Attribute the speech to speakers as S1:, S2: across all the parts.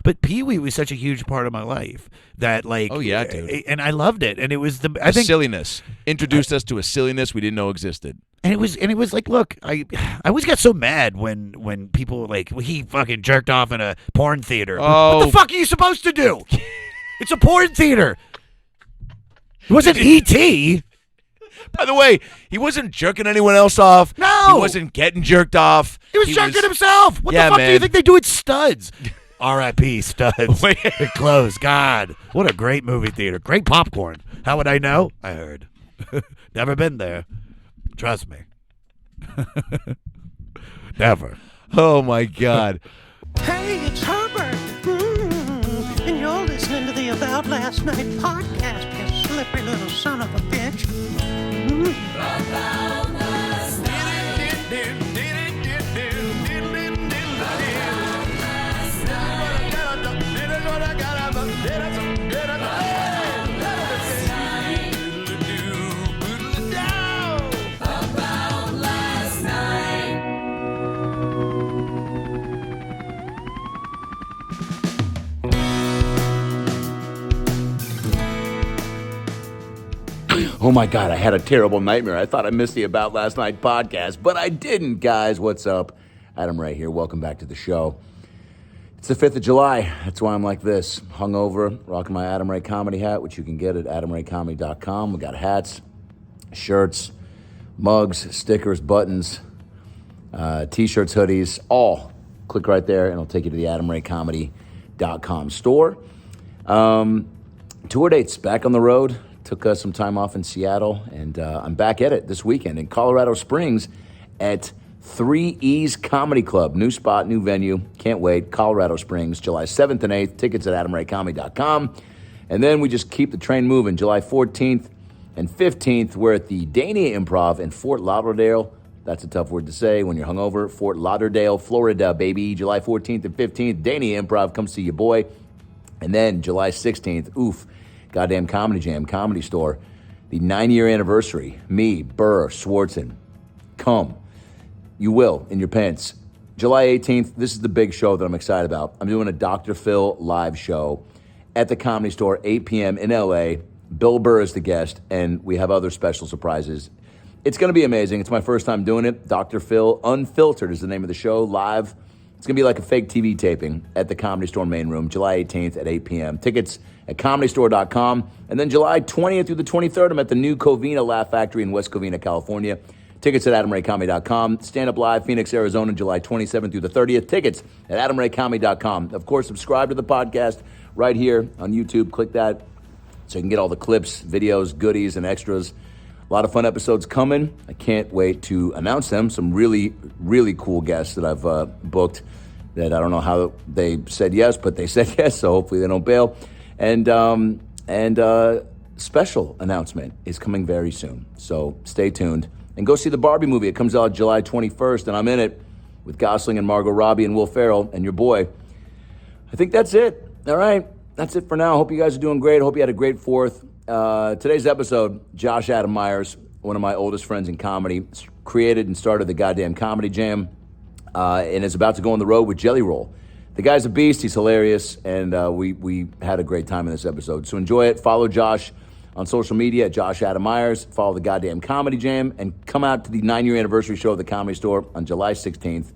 S1: But Pee-wee was such a huge part of my life that, like,
S2: oh yeah, dude,
S1: and I loved it, and it was I think
S2: silliness introduced us to a silliness we didn't know existed.
S1: And it was like, look, I always got so mad when people like he fucking jerked off in a porn theater.
S2: Oh.
S1: What the fuck are you supposed to do? It's a porn theater. It wasn't E.T.
S2: By the way, he wasn't jerking anyone else off.
S1: No.
S2: He wasn't getting jerked off.
S1: He was jerking himself. What the fuck do you think they do at Studs? R.I.P. Studs. It closed. God, what a great movie theater. Great popcorn. How would I know? I heard. Never been there. Trust me. Never.
S2: Oh, my God.
S3: Hey, it's Herbert. And you're listening to the About Last Night podcast, you slippery little son of a bitch.
S4: About last night.
S5: Oh my God, I had a terrible nightmare. I thought I missed the About Last Night podcast, but I didn't, guys. What's up? Adam Ray here. Welcome back to the show. It's the 5th of July. That's why I'm like this. Hungover, rocking my Adam Ray comedy hat, which you can get at adamraycomedy.com. We got hats, shirts, mugs, stickers, buttons, t-shirts, hoodies, all. Click right there, and it'll take you to the adamraycomedy.com store. Tour dates back on the road. Took some time off in Seattle, and I'm back at it this weekend in Colorado Springs at 3E's Comedy Club. New spot, new venue. Can't wait. Colorado Springs, July 7th and 8th. Tickets at adamraycomedy.com. And then we just keep the train moving. July 14th and 15th, we're at the Dania Improv in Fort Lauderdale. That's a tough word to say when you're hungover. Fort Lauderdale, Florida, baby. July 14th and 15th, Dania Improv. Come see your boy. And then July 16th, Goddamn Comedy Jam, Comedy Store, the 9-year anniversary. Me, Burr, Swartzen. Come. You will, in your pants. July 18th, this is the big show that I'm excited about. I'm doing a Dr. Phil live show at the Comedy Store, 8 p.m. in L.A. Bill Burr is the guest, and we have other special surprises. It's going to be amazing. It's my first time doing it. Dr. Phil Unfiltered is the name of the show, live. It's going to be like a fake TV taping at the Comedy Store main room, July 18th at 8 p.m. Tickets at comedystore.com. And then July 20th through the 23rd, I'm at the new Covina Laugh Factory in West Covina, California. Tickets at adamraycomedy.com. Stand Up Live, Phoenix, Arizona, July 27th through the 30th. Tickets at adamraycomedy.com. Of course, subscribe to the podcast right here on YouTube. Click that so you can get all the clips, videos, goodies, and extras. A lot of fun episodes coming. I can't wait to announce them. Some really, really cool guests that I've booked that I don't know how they said yes, but they said yes, so hopefully they don't bail. And special announcement is coming very soon. So stay tuned. And go see the Barbie movie. It comes out July 21st, and I'm in it with Gosling and Margot Robbie and Will Ferrell and your boy. I think that's it. All right. That's it for now. Hope you guys are doing great. Hope you had a great 4th. Today's episode, Josh Adam Meyers, one of my oldest friends in comedy, created and started the goddamn Comedy Jam, and is about to go on the road with Jelly Roll. The guy's a beast. He's hilarious, and we had a great time in this episode. So enjoy it. Follow Josh on social media at Josh Adam Meyers. Follow the goddamn Comedy Jam, and come out to the 9-year anniversary show at the Comedy Store on July 16th.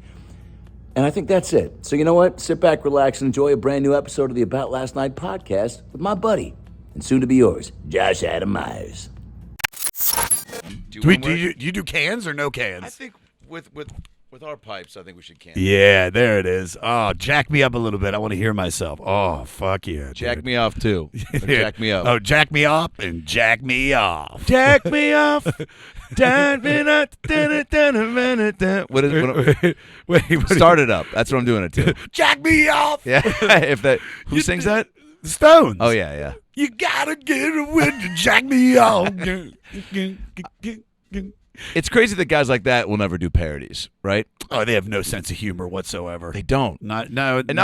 S5: And I think that's it. So you know what? Sit back, relax, and enjoy a brand new episode of the About Last Night podcast with my buddy, and soon to be yours, Josh Adam Meyers.
S1: Do you do cans or no cans?
S2: I think with our pipes, I think we should can.
S1: Yeah, there it is. Oh, jack me up a little bit. I want to hear myself. Oh, fuck yeah.
S2: Jack me off, too. Jack me up.
S1: Oh, jack me up and jack me off.
S2: Jack me off. What Start it up. That's what I'm doing it to.
S1: Jack me off.
S2: Yeah. Who sings that?
S1: Stones.
S2: Oh, yeah.
S1: You gotta get a win to jack me off.
S2: It's crazy that guys like that will never do parodies, right?
S1: Oh, they have no sense of humor whatsoever.
S2: They don't. Not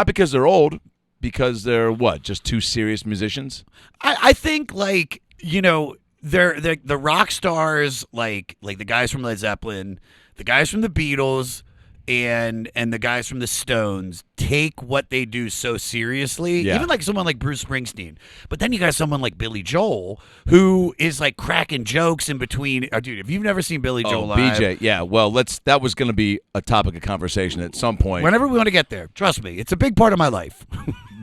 S2: because they're old, because they're what? Just too serious musicians?
S1: I think, like, you know, they're the rock stars, like the guys from Led Zeppelin, the guys from the Beatles, and the guys from the Stones take what they do so seriously, even like someone like Bruce Springsteen. But then you got someone like Billy Joel, who is like cracking jokes in between. Dude, if you've never seen Billy Joel live,
S2: BJ, yeah. Well, that was going to be a topic of conversation at some point.
S1: Whenever we want to get there, trust me, it's a big part of my life.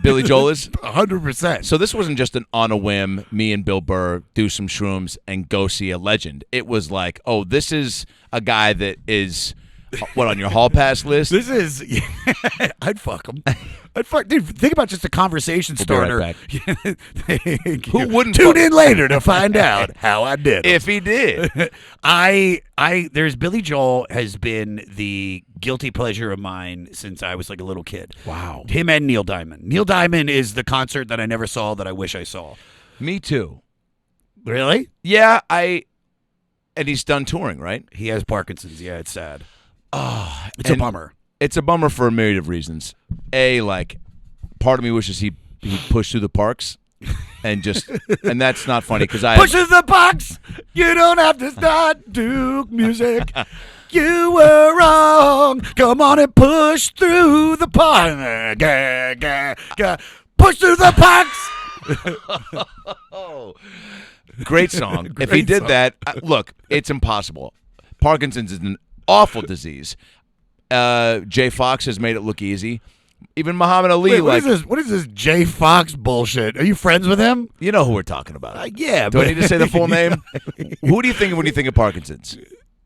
S2: Billy Joel is
S1: 100%.
S2: So this wasn't just an on a whim. Me and Bill Burr do some shrooms and go see a legend. It was like, oh, this is a guy that is. What, on your hall pass list?
S1: This is, I'd fuck him. Dude, think about just a conversation starter.
S2: Be right back.
S1: Thank you.
S2: Who wouldn't
S1: tune in later to find out how I did?
S2: If he did.
S1: There's Billy Joel has been the guilty pleasure of mine since I was like a little kid.
S2: Wow.
S1: Him and Neil Diamond. Neil Diamond is the concert that I never saw that I wish I saw.
S2: Me too.
S1: Really?
S2: Yeah, and he's done touring, right?
S1: He has Parkinson's. Yeah, it's sad.
S2: Oh,
S1: it's a bummer.
S2: It's a bummer for a myriad of reasons. Like, part of me wishes he pushed through the parks, and that's not funny because I
S1: pushes the parks. You don't have to start Duke music. You were wrong. Come on and push through the park. Push through the parks.
S2: Great song. If he did that, look, it's impossible. Parkinson's is an awful disease. Jay Fox has made it look easy. Even Muhammad Ali.
S1: What is this Jay Fox bullshit? Are you friends with him?
S2: You know who we're talking about.
S1: Yeah.
S2: Do I need to say the full name? Who do you think of when you think of Parkinson's?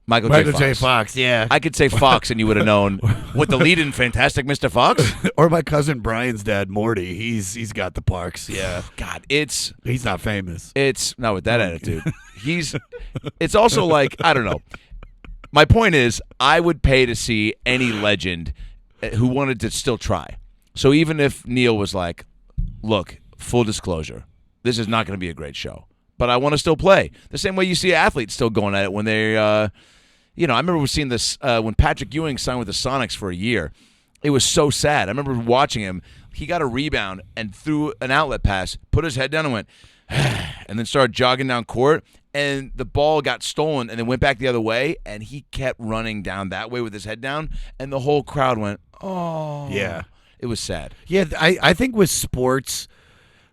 S2: Michael
S1: J. Fox, yeah.
S2: I could say Fox and you would have known. With the lead in Fantastic Mr. Fox?
S1: Or my cousin Brian's dad, Morty. He's got the parks, yeah.
S2: God,
S1: he's not famous.
S2: It's not with that attitude. It's also like, I don't know. My point is, I would pay to see any legend who wanted to still try. So even if Neil was like, look, full disclosure, this is not going to be a great show, but I want to still play. The same way you see athletes still going at it when they, I remember seeing this when Patrick Ewing signed with the Sonics for a year. It was so sad. I remember watching him. He got a rebound and threw an outlet pass, put his head down and went, and then started jogging down court. And the ball got stolen and then went back the other way, and he kept running down that way with his head down, and the whole crowd went, oh.
S1: Yeah.
S2: It was sad.
S1: Yeah, I think with sports,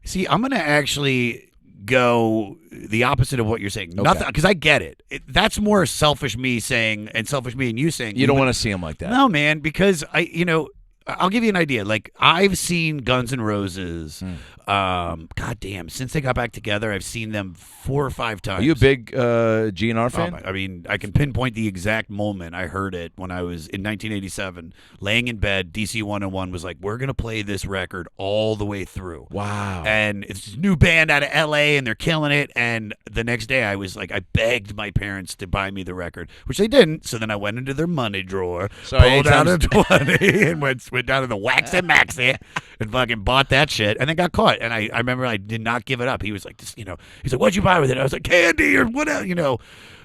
S1: see, I'm going to actually go the opposite of what you're saying.
S2: Okay.
S1: Nothing, because I get it. That's more selfish me saying, and selfish me and you saying.
S2: You don't want to see him like that.
S1: No, man, because I'll give you an idea. Like, I've seen Guns N' Roses. Goddamn, since they got back together, I've seen them 4 or 5 times.
S2: Are you a big GNR fan?
S1: I mean, I can pinpoint the exact moment I heard it when I was in 1987, laying in bed. DC 101 was like, "We're gonna play this record all the way through."
S2: Wow!
S1: And it's a new band out of LA, and they're killing it. And the next day, I was like, I begged my parents to buy me the record, which they didn't. So then I went into their money drawer, pulled out a 20, and went down to the Wax and Maxi and fucking bought that shit, and then got caught. And I remember I did not give it up. He was like, he's like, "What'd you buy with it?" I was like, "Candy or whatever,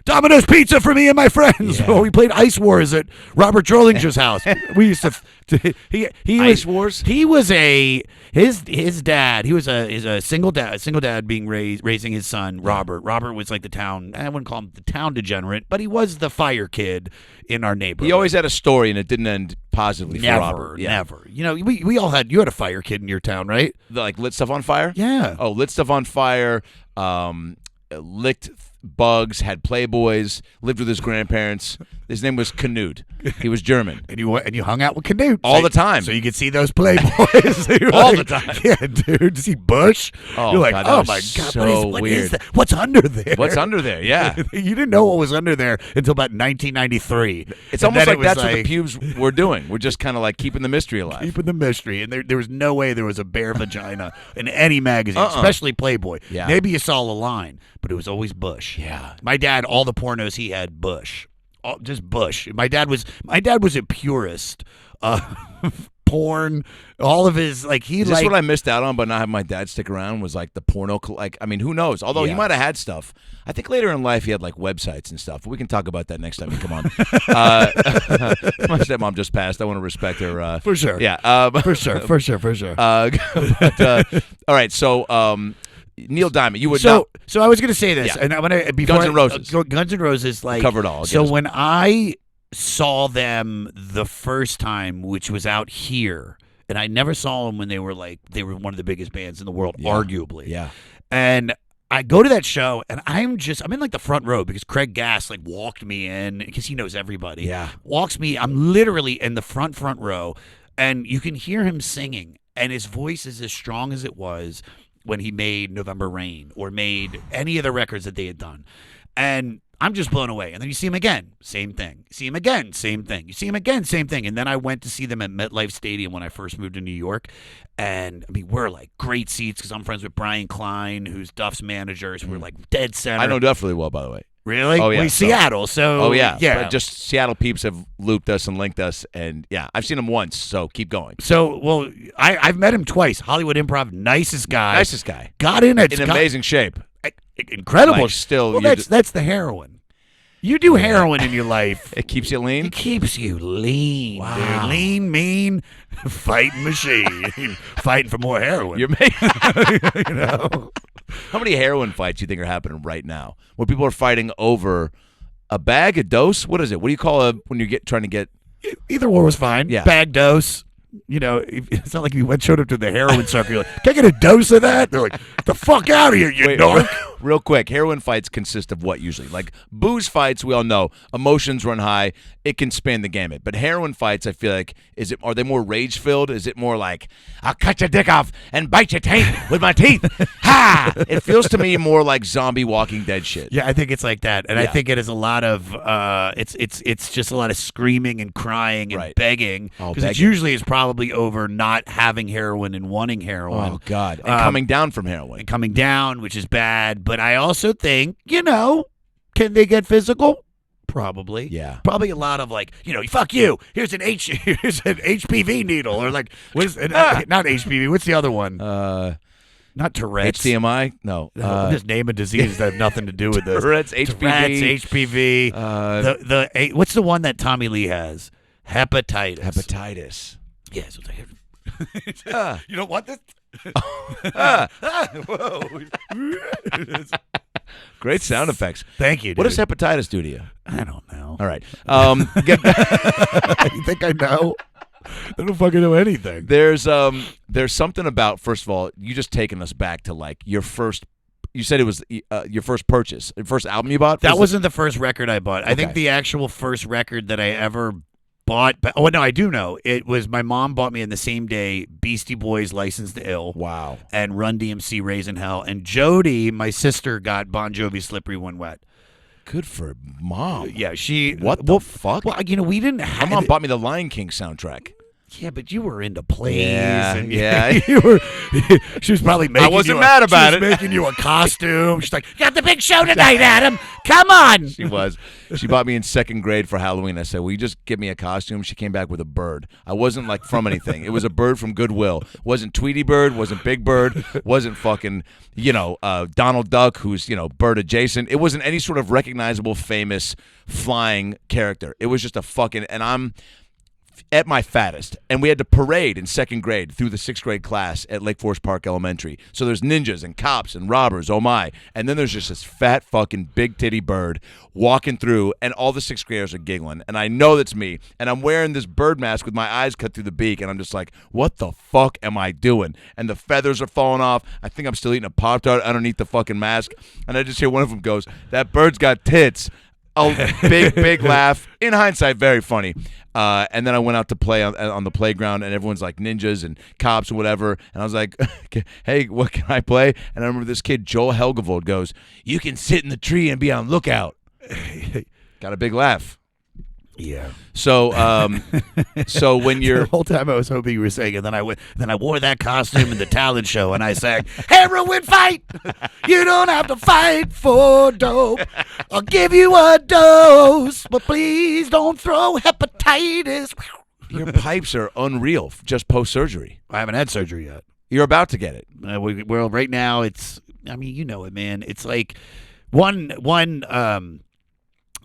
S1: Domino's Pizza for me and my friends." Yeah. Well, we played Ice Wars at Robert Drollinger's house. We used to
S2: Ice Wars.
S1: He was his dad. He was a single dad being raising his son Robert. Robert was like the town. I wouldn't call him the town degenerate, but he was the fire kid in our neighborhood.
S2: He always had a story, and it didn't end positively for Robert.
S1: Never. We all had. You had a fire kid in your town, right?
S2: Like lit stuff on fire.
S1: Yeah.
S2: Oh, lit stuff on fire. Licked bugs, had Playboys, lived with his grandparents. His name was Canute. He was German.
S1: And you hung out with Canute
S2: all the time.
S1: So you could see those Playboys.
S2: All the time.
S1: Yeah, dude. To see Bush.
S2: Oh,
S1: you're like,
S2: God,
S1: oh my God,
S2: so
S1: what
S2: weird.
S1: is that? What's under there?
S2: What's under there? Yeah.
S1: You didn't know what was under there until about 1993.
S2: It's almost like that's what the pubes were doing. We're just kind of like keeping the mystery alive.
S1: Keeping the mystery. And there was no way there was a bare vagina in any magazine, especially Playboy.
S2: Yeah.
S1: Maybe you saw a line, but it was always Bush.
S2: Yeah.
S1: My dad, all the pornos he had, Bush. Just Bush. My dad was a purist. Porn, all of his
S2: Is this what I missed out on by not having my dad stick around? Was like the porno. Who knows? Although he might have had stuff. I think later in life he had like websites and stuff. We can talk about that next time you come on. My stepmom just passed. I want to respect her.
S1: For sure.
S2: Yeah.
S1: For sure.
S2: All right. So. Neil Diamond, you would
S1: So I was going to say this, and I'm going to
S2: Guns N' Roses.
S1: Guns N' Roses, like
S2: covered all.
S1: So when I saw them the first time, which was out here, and I never saw them when they were one of the biggest bands in the world, arguably.
S2: Yeah.
S1: And I go to that show, and I'm in like the front row because Craig Gass like walked me in because he knows everybody.
S2: Yeah.
S1: Walks me. I'm literally in the front row, and you can hear him singing, and his voice is as strong as it was when he made November Rain or made any of the records that they had done. And I'm just blown away. And then you see him again, same thing. See him again, same thing. You see him again, same thing. And then I went to see them at MetLife Stadium when I first moved to New York. And, I mean, we're like great seats because I'm friends with Brian Klein, who's Duff's manager. So we're like dead center.
S2: I know Duff really well, by the way.
S1: Really?
S2: Oh, yeah.
S1: Well, Seattle, so...
S2: Oh, yeah.
S1: Yeah.
S2: But just Seattle peeps have looped us and linked us. And, yeah, I've seen him once, so keep going.
S1: So, well, I've met him twice. Hollywood Improv, nicest guy.
S2: Nicest guy.
S1: Got in it.
S2: In amazing shape.
S1: Incredible.
S2: Like, still...
S1: Well, that's the heroin. You do heroin in your life.
S2: It keeps you lean?
S1: It keeps you lean,
S2: Wow.
S1: dude. Lean, mean, fighting machine. Fighting for more heroin.
S2: You're making...
S1: You know?
S2: How many heroin fights do you think are happening right now? Where people are fighting over a bag, a dose? What is it? What do you call when you trying to get...
S1: Either war was fine.
S2: Yeah.
S1: Bag dose. You know, it's not like you showed up to the heroin circle. You're like, can I get a dose of that? They're like, get the fuck out of here, you
S2: Wait,
S1: narc.
S2: real quick, heroin fights consist of what usually? Like booze fights, we all know, emotions run high. It can span the gamut. But heroin fights, I feel like, are they more rage filled? Is it more like, I'll cut your dick off and bite your taint with my teeth? Ha! It feels to me more like zombie Walking Dead shit.
S1: Yeah, I think it's like that, and I
S2: Yeah.
S1: think it is a lot of it's just a lot of screaming and crying and
S2: Right.
S1: begging
S2: Oh,
S1: because
S2: begging.
S1: usually it's probably over not having heroin and wanting heroin.
S2: Oh, God. And coming down from heroin.
S1: And coming down, which is bad. But I also think, can they get physical? Probably.
S2: Yeah.
S1: Probably a lot of like, fuck you. Here's an HPV needle, or like not HPV. What's the other one? Not Tourette's.
S2: HDMI? No.
S1: Just name a disease that have nothing to do with this.
S2: Tourette's, HPV.
S1: Tourette's, HPV. What's the one that Tommy Lee has? Hepatitis.
S2: Hepatitis.
S1: Yes.
S2: Ah.
S1: You don't want this? Whoa.
S2: Great sound effects.
S1: Thank you, dude.
S2: What does hepatitis do to you?
S1: I don't know.
S2: All right.
S1: You think I know? I don't fucking know anything.
S2: There's something about, first of all, you just taking us back to like your first. You said it was your first purchase, your first album you bought.
S1: That wasn't the first record I bought. I think
S2: Okay.
S1: the actual first record that I ever bought. Oh no, I do know. It was my mom bought me in the same day Beastie Boys' License to Ill.
S2: Wow.
S1: And Run DMC Raising Hell. And Jody, my sister, got Bon Jovi Slippery When Wet.
S2: Good for mom.
S1: Yeah, she.
S2: What the fuck?
S1: Well, we didn't
S2: My
S1: have.
S2: mom bought me the Lion King soundtrack.
S1: Yeah, but you were into plays.
S2: Yeah,
S1: and
S2: yeah.
S1: You were, she was probably making.
S2: wasn't mad about
S1: she was
S2: it.
S1: Making you a costume. She's like, "You got the big show tonight, Adam. Come on."
S2: She was. She bought me in second grade for Halloween. I said, "Will you just give me a costume?" She came back with a bird. I wasn't like from anything. It was a bird from Goodwill. Wasn't Tweety Bird. Wasn't Big Bird. Wasn't fucking Donald Duck, who's bird adjacent. It wasn't any sort of recognizable, famous flying character. It was just a fucking. And I'm at my fattest, and we had to parade in second grade through the sixth grade class at Lake Forest Park Elementary. So there's ninjas and cops and robbers, oh my, and then there's just this fat fucking big titty bird walking through, and all the sixth graders are giggling, and I know that's me, and I'm wearing this bird mask with my eyes cut through the beak, and I'm just like, what the fuck am I doing? And the feathers are falling off. I think I'm still eating a Pop-Tart underneath the fucking mask, and I just hear one of them goes, "That bird's got tits." A big laugh. In hindsight, very funny. And then I went out to play on the playground, and everyone's like ninjas and cops and whatever. And I was like, "Hey, what can I play?" And I remember this kid, Joel Helgevold, goes, "You can sit in the tree and be on lookout." Got a big laugh.
S1: Yeah.
S2: So, so when
S1: The
S2: you're
S1: whole time I was hoping you were saying, and then I wore that costume in the talent show, and I sang, "Heroin fight, you don't have to fight for dope. I'll give you a dose, but please don't throw hepatitis."
S2: your pipes are unreal, just post surgery.
S1: I haven't had surgery yet.
S2: You're about to get it.
S1: Well, right now it's. I mean, you know it, man. It's like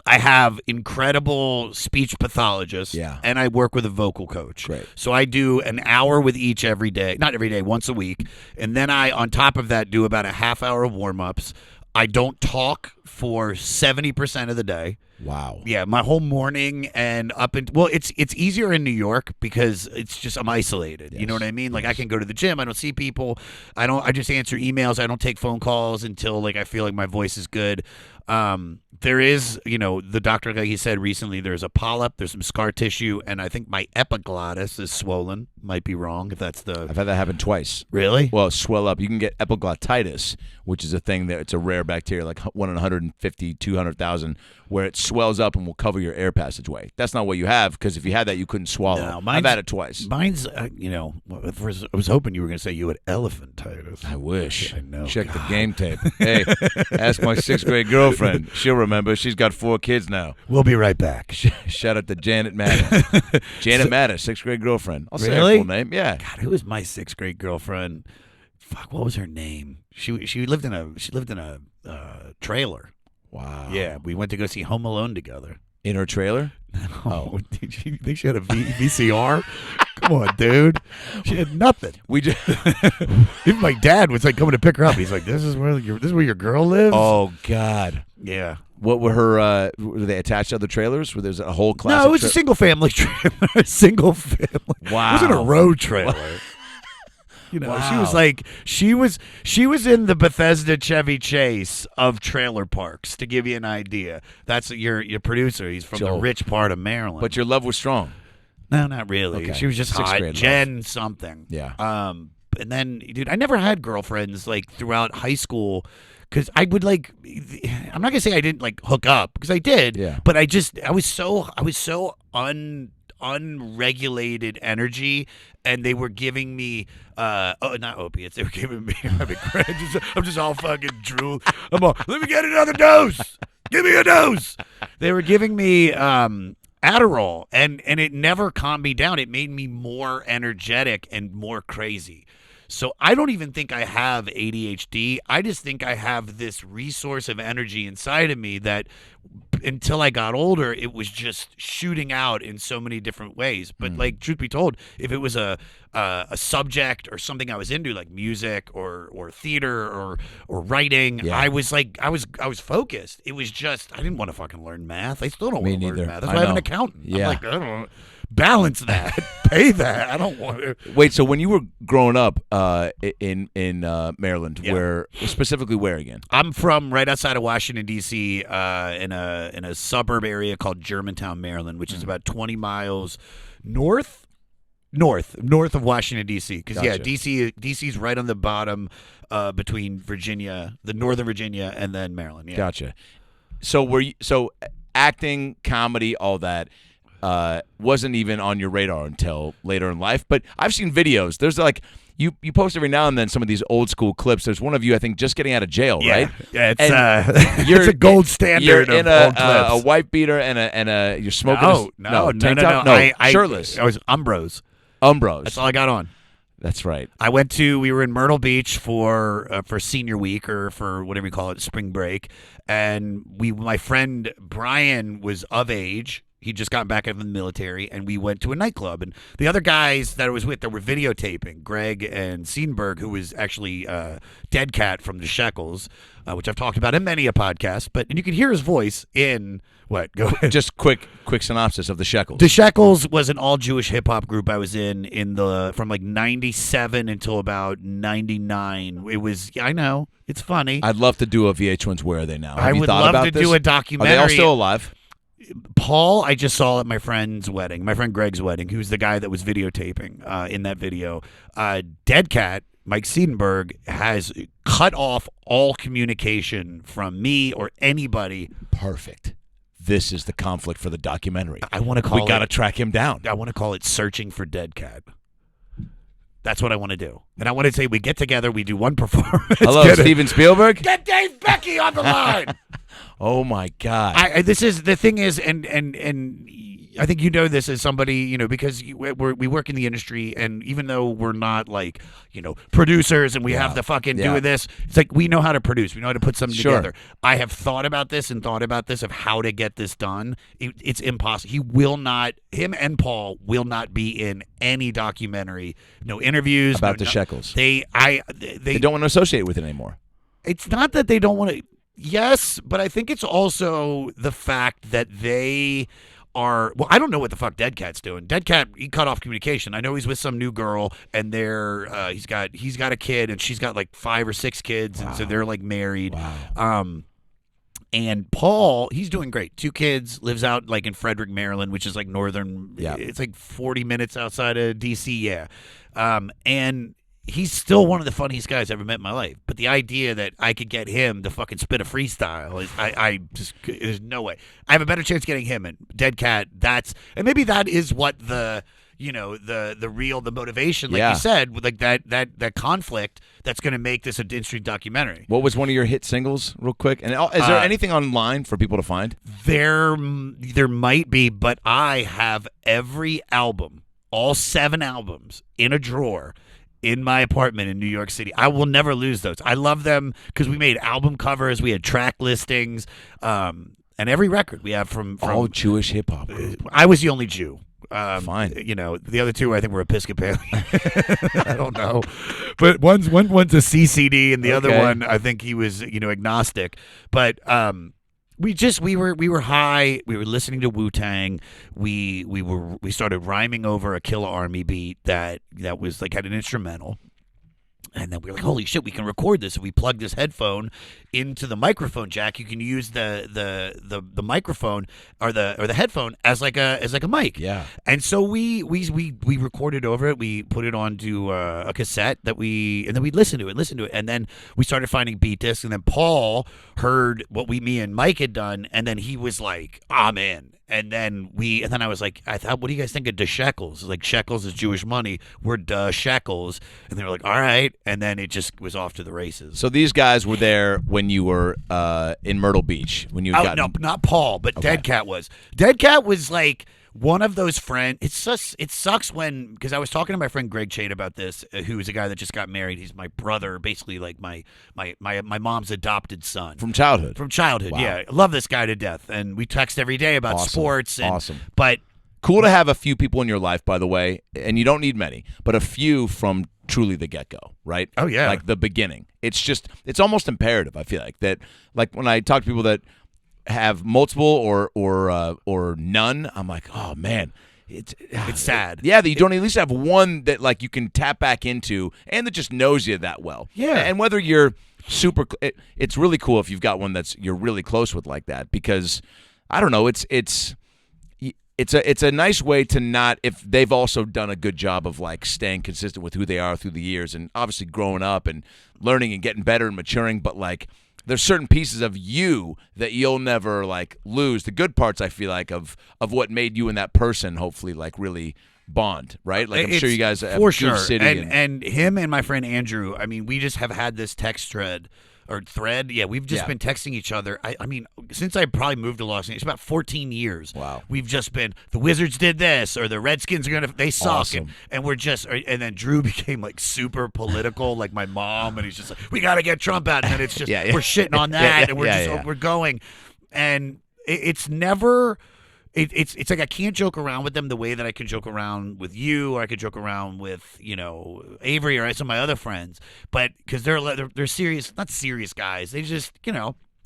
S1: I have incredible speech pathologists,
S2: Yeah.
S1: and I work with a vocal coach.
S2: Great.
S1: So I do an hour with each every day. Not every day, once a week. And then I, on top of that, do about a half hour of warm-ups. I don't talk for 70% of the day.
S2: Wow.
S1: Yeah, my whole morning and it's easier in New York because it's just I'm isolated. You know what I mean? Like I can go to the gym, I don't see people. I just answer emails. I don't take phone calls until like I feel like my voice is good. There is, the doctor, like he said recently, there's a polyp, there's some scar tissue, and I think my epiglottis is swollen. Might be wrong if that's the.
S2: I've had that happen twice.
S1: Really?
S2: Well, swell up. You can get epiglottitis, which is a thing that it's a rare bacteria, like 1 in 150, 200,000, where it swells up and will cover your air passageway. That's not what you have, because if you had that, you couldn't swallow.
S1: No,
S2: I've had it twice.
S1: Mine's, I was hoping you were going to say you had elephantitis.
S2: I wish.
S1: I know.
S2: Check the game tape. Hey, ask my 6th grade girlfriend. She'll remember. She's got 4 kids now.
S1: We'll be right back.
S2: Shout out to Janet Mattis. Janet Mattis, 6th grade girlfriend. I'll say her full name. Yeah.
S1: God, who was my 6th grade girlfriend? Fuck, what was her name? She lived in a trailer.
S2: Wow.
S1: Yeah, we went to go see Home Alone together.
S2: In her trailer?
S1: Oh, did you think she had a VCR? Come on, dude. She had nothing.
S2: We just
S1: Even my dad was like coming to pick her up. He's like, "This is where your girl lives."
S2: Oh God.
S1: Yeah.
S2: What were her? Were they attached to other trailers? Where there's a whole class?
S1: No, it was a single family trailer. Single family.
S2: Wow.
S1: It wasn't a road trailer. She was like she was in the Bethesda Chevy Chase of trailer parks, to give you an idea. That's your producer. He's from the rich part of Maryland.
S2: But your love was strong.
S1: No, not really.
S2: Okay.
S1: She was just
S2: 6th
S1: hot.
S2: grade
S1: Jen
S2: love.
S1: something.
S2: Yeah.
S1: And then, dude, I never had girlfriends like throughout high school. Because I would like, I'm not gonna say I didn't like hook up, because I did.
S2: Yeah.
S1: But I was so unregulated energy, and they were giving me not opiates. They were giving me. I'm just all fucking drool. I'm all, let me get another dose. Give me a dose. They were giving me Adderall, and it never calmed me down. It made me more energetic and more crazy. So I don't even think I have ADHD. I just think I have this resource of energy inside of me that until I got older, it was just shooting out in so many different ways. But like, truth be told, if it was a subject or something I was into, like music or theater or writing, I was focused. It was just, I didn't want to fucking learn math. I still don't want to learn math. That's why I have an accountant.
S2: Yeah.
S1: I'm like, I don't know. Balance that, pay that. I don't want to.
S2: Wait, so when you were growing up in Maryland, specifically where again?
S1: I'm from right outside of Washington D.C. In a suburb area called Germantown, Maryland, which is about 20 miles north of Washington D.C. Because
S2: Gotcha.
S1: DC's right on the bottom between Virginia, the northern Virginia, and then Maryland. Yeah.
S2: Gotcha. So acting, comedy, all that. Wasn't even on your radar until later in life. But I've seen videos. There's like you post every now and then some of these old school clips. There's one of you, I think, just getting out of jail, right?
S1: Yeah, it's it's a gold standard.
S2: You're
S1: of
S2: in
S1: old clips.
S2: a white beater and you're smoking.
S1: No,
S2: shirtless.
S1: I was Umbros.
S2: Umbros.
S1: That's all I got on.
S2: That's right.
S1: We were in Myrtle Beach for senior week, or for whatever you call it, spring break, and my friend Brian was of age. He'd just gotten back out of the military, and we went to a nightclub. And the other guys that I was with that were videotaping, Greg and Seidenberg, who was actually Dead Cat from the Shekels, which I've talked about in many a podcast. And you can hear his voice in what? Go ahead.
S2: Just quick synopsis of the Shekels.
S1: The Shekels was an all-Jewish hip-hop group I was in from like 97 until about 99. It was, I know, it's funny.
S2: I'd love to do a VH1's Where Are They Now?
S1: I would love to do a documentary.
S2: Are they all still alive?
S1: Paul, I just saw at my friend's wedding, my friend Greg's wedding, who's the guy that was videotaping in that video. Dead Cat, Mike Seidenberg, has cut off all communication from me or anybody.
S2: Perfect. This is the conflict for the documentary.
S1: I want to call
S2: We got to track him down.
S1: I want to call it Searching for Dead Cat. That's what I want to do. And I want to say we get together, we do one performance.
S2: Hello, Steven Spielberg?
S1: Get Dave Becky on the line.
S2: Oh my God!
S1: This is the thing is, and I think you know this as somebody, because we work in the industry, and even though we're not like producers and we have to fucking do this, it's like we know how to produce, we know how to put something together. I have thought about this of how to get this done. It's impossible. Him and Paul will not be in any documentary, no interviews
S2: about the Shekels.
S1: They
S2: don't want to associate with it anymore.
S1: It's not that they don't want to. Yes, but I think it's also the fact that they are. Well, I don't know what the fuck Dead Cat's doing. Dead Cat, he cut off communication. I know he's with some new girl, and he's got a kid, and she's got like 5 or 6 kids, and so they're like married.
S2: Wow.
S1: And Paul, he's doing great. 2 kids, lives out like in Frederick, Maryland, which is like northern.
S2: Yeah.
S1: It's like 40 minutes outside of D.C. Yeah, and he's still one of the funniest guys I've ever met in my life. But the idea that I could get him to fucking spit a freestyle is, I just, there's no way. I have a better chance getting him. And Dead Cat, and maybe that is what the motivation, like you said, with like that conflict that's going to make this an interesting documentary.
S2: What was one of your hit singles, real quick? And is there anything online for people to find?
S1: There might be, but I have every album, all 7 albums, in a drawer in my apartment in New York City. I will never lose those. I love them because we made album covers, we had track listings, and every record we have from
S2: all Jewish hip hop.
S1: I was the only Jew.
S2: Fine.
S1: The other 2 I think were Episcopalian. I don't know, but one's a CCD, and the other one I think he was agnostic. But we were high. We were listening to Wu-Tang. We started rhyming over a Killer Army beat that was like had an instrumental. And then we were like, holy shit, we can record this. If we plug this headphone into the microphone jack, you can use the microphone or the headphone as like a mic.
S2: Yeah.
S1: And so we recorded over it. We put it onto a cassette and then we listened to it. And then we started finding beat discs. And then Paul heard what me and Mike had done. And then he was like, I'm in. And then I was like, I thought, what do you guys think of shekels? Like, shekels is Jewish money. We're shekels. And they were like, all right. And then it just was off to the races.
S2: So these guys were there when you were in Myrtle Beach when you got
S1: no, not Paul, but okay. Dead Cat was. Dead Cat was like one of those friends. It sucks when, because I was talking to my friend Greg Chade about this, who is a guy that just got married. He's my brother, basically like my mom's adopted son
S2: from childhood.
S1: Wow. Yeah, I love this guy to death, and we text every day about sports. And,
S2: awesome,
S1: but
S2: cool to have a few people in your life, by the way, and you don't need many, but a few from truly the get-go, right?
S1: Oh yeah,
S2: like the beginning. It's almost imperative. I feel like that. Like when I talk to people that have multiple or none, I'm like, oh man, it's
S1: sad.
S2: Yeah, that you don't at least have one that like you can tap back into and that just knows you that well.
S1: Yeah,
S2: and whether you're super, it's really cool if you've got one that's you're really close with like that, because I don't know, it's a nice way to not, if they've also done a good job of like staying consistent with who they are through the years and obviously growing up and learning and getting better and maturing, but like there's certain pieces of you that you'll never like lose. The good parts, I feel like, of what made you and that person hopefully like really bond, right? Like I'm sure you guys have
S1: for sure.
S2: City
S1: and him and my friend Andrew, I mean, we just have had this text thread. Yeah, we've just been texting each other. I mean, since I probably moved to Los Angeles, it's about 14 years.
S2: Wow.
S1: We've just been, the Wizards did this, or the Redskins they suck.
S2: Awesome.
S1: And we're just, and then Drew became like super political, like my mom, and he's just like, we got to get Trump out. And then it's just, we're shitting on that, and we're going. And it's never... It's like I can't joke around with them the way that I can joke around with you, or I could joke around with Avery or some of my other friends, but because they're serious, not serious guys. They just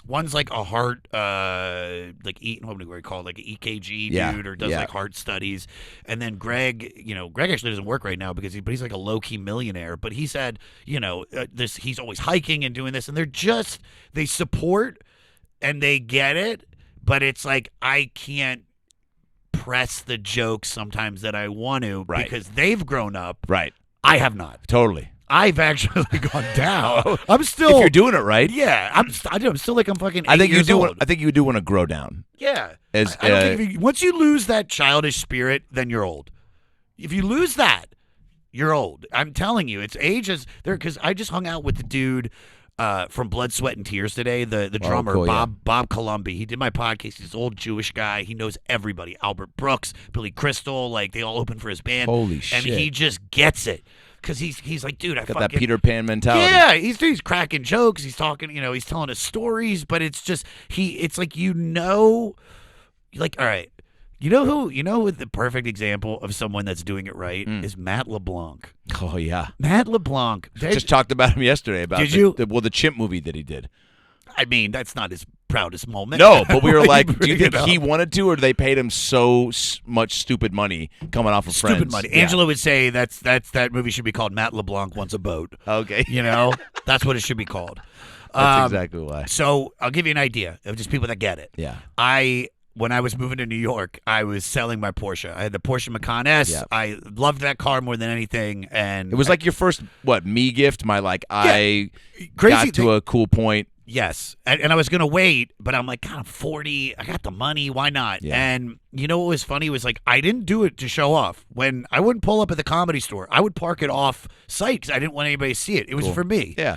S1: one's like a heart like what do we call it, like an EKG dude, or does like heart studies, and then Greg actually doesn't work right now because he's like a low key millionaire, but he said this, he's always hiking and doing this, and they support and they get it, but it's like I can't press the jokes sometimes that I want to, because they've grown up.
S2: Right.
S1: I have not.
S2: Totally.
S1: I've actually gone down. I'm still.
S2: If you're doing it right.
S1: Yeah. I'm still like I'm fucking 8
S2: I think
S1: years old.
S2: I think you do want to grow down.
S1: Yeah.
S2: I
S1: don't think once you lose that childish spirit, then you're old. If you lose that, you're old. I'm telling you, it's ages there, because I just hung out with the dude from Blood, Sweat, and Tears today, the drummer,
S2: cool,
S1: Bob Columbi. He did my podcast. He's an old Jewish guy. He knows everybody. Albert Brooks, Billy Crystal, like they all open for his band.
S2: Holy shit.
S1: And he just gets it. Because he's like, dude, I
S2: got
S1: fucking...
S2: that Peter Pan mentality.
S1: Yeah, he's cracking jokes. He's talking, he's telling us stories, but it's just, it's like, like, all right, who the perfect example of someone that's doing it right is Matt LeBlanc.
S2: Oh, yeah.
S1: Matt LeBlanc.
S2: Just talked about him yesterday.
S1: Did you?
S2: The Chimp movie that he did.
S1: I mean, that's not his proudest moment.
S2: No, but we were like, do you think
S1: know?
S2: he wanted to, or they paid him so much stupid money coming off of Friends?
S1: Stupid money.
S2: Yeah.
S1: Angela would say that movie should be called Matt LeBlanc Wants a Boat.
S2: Okay.
S1: You know, that's what it should be called.
S2: That's exactly why.
S1: So I'll give you an idea of just people that get it.
S2: Yeah.
S1: When I was moving to New York, I was selling my Porsche. I had the Porsche Macan S.
S2: Yeah.
S1: I loved that car more than anything, and
S2: It was like your first, me gift? I
S1: crazy
S2: got to a cool point.
S1: Yes, and I was gonna wait, but I'm like, God, I'm 40. I got the money. Why not?
S2: Yeah.
S1: And you know what was funny was like I didn't do it to show off. When I wouldn't pull up at the Comedy Store, I would park it off site because I didn't want anybody to see it. It was for me.
S2: Yeah.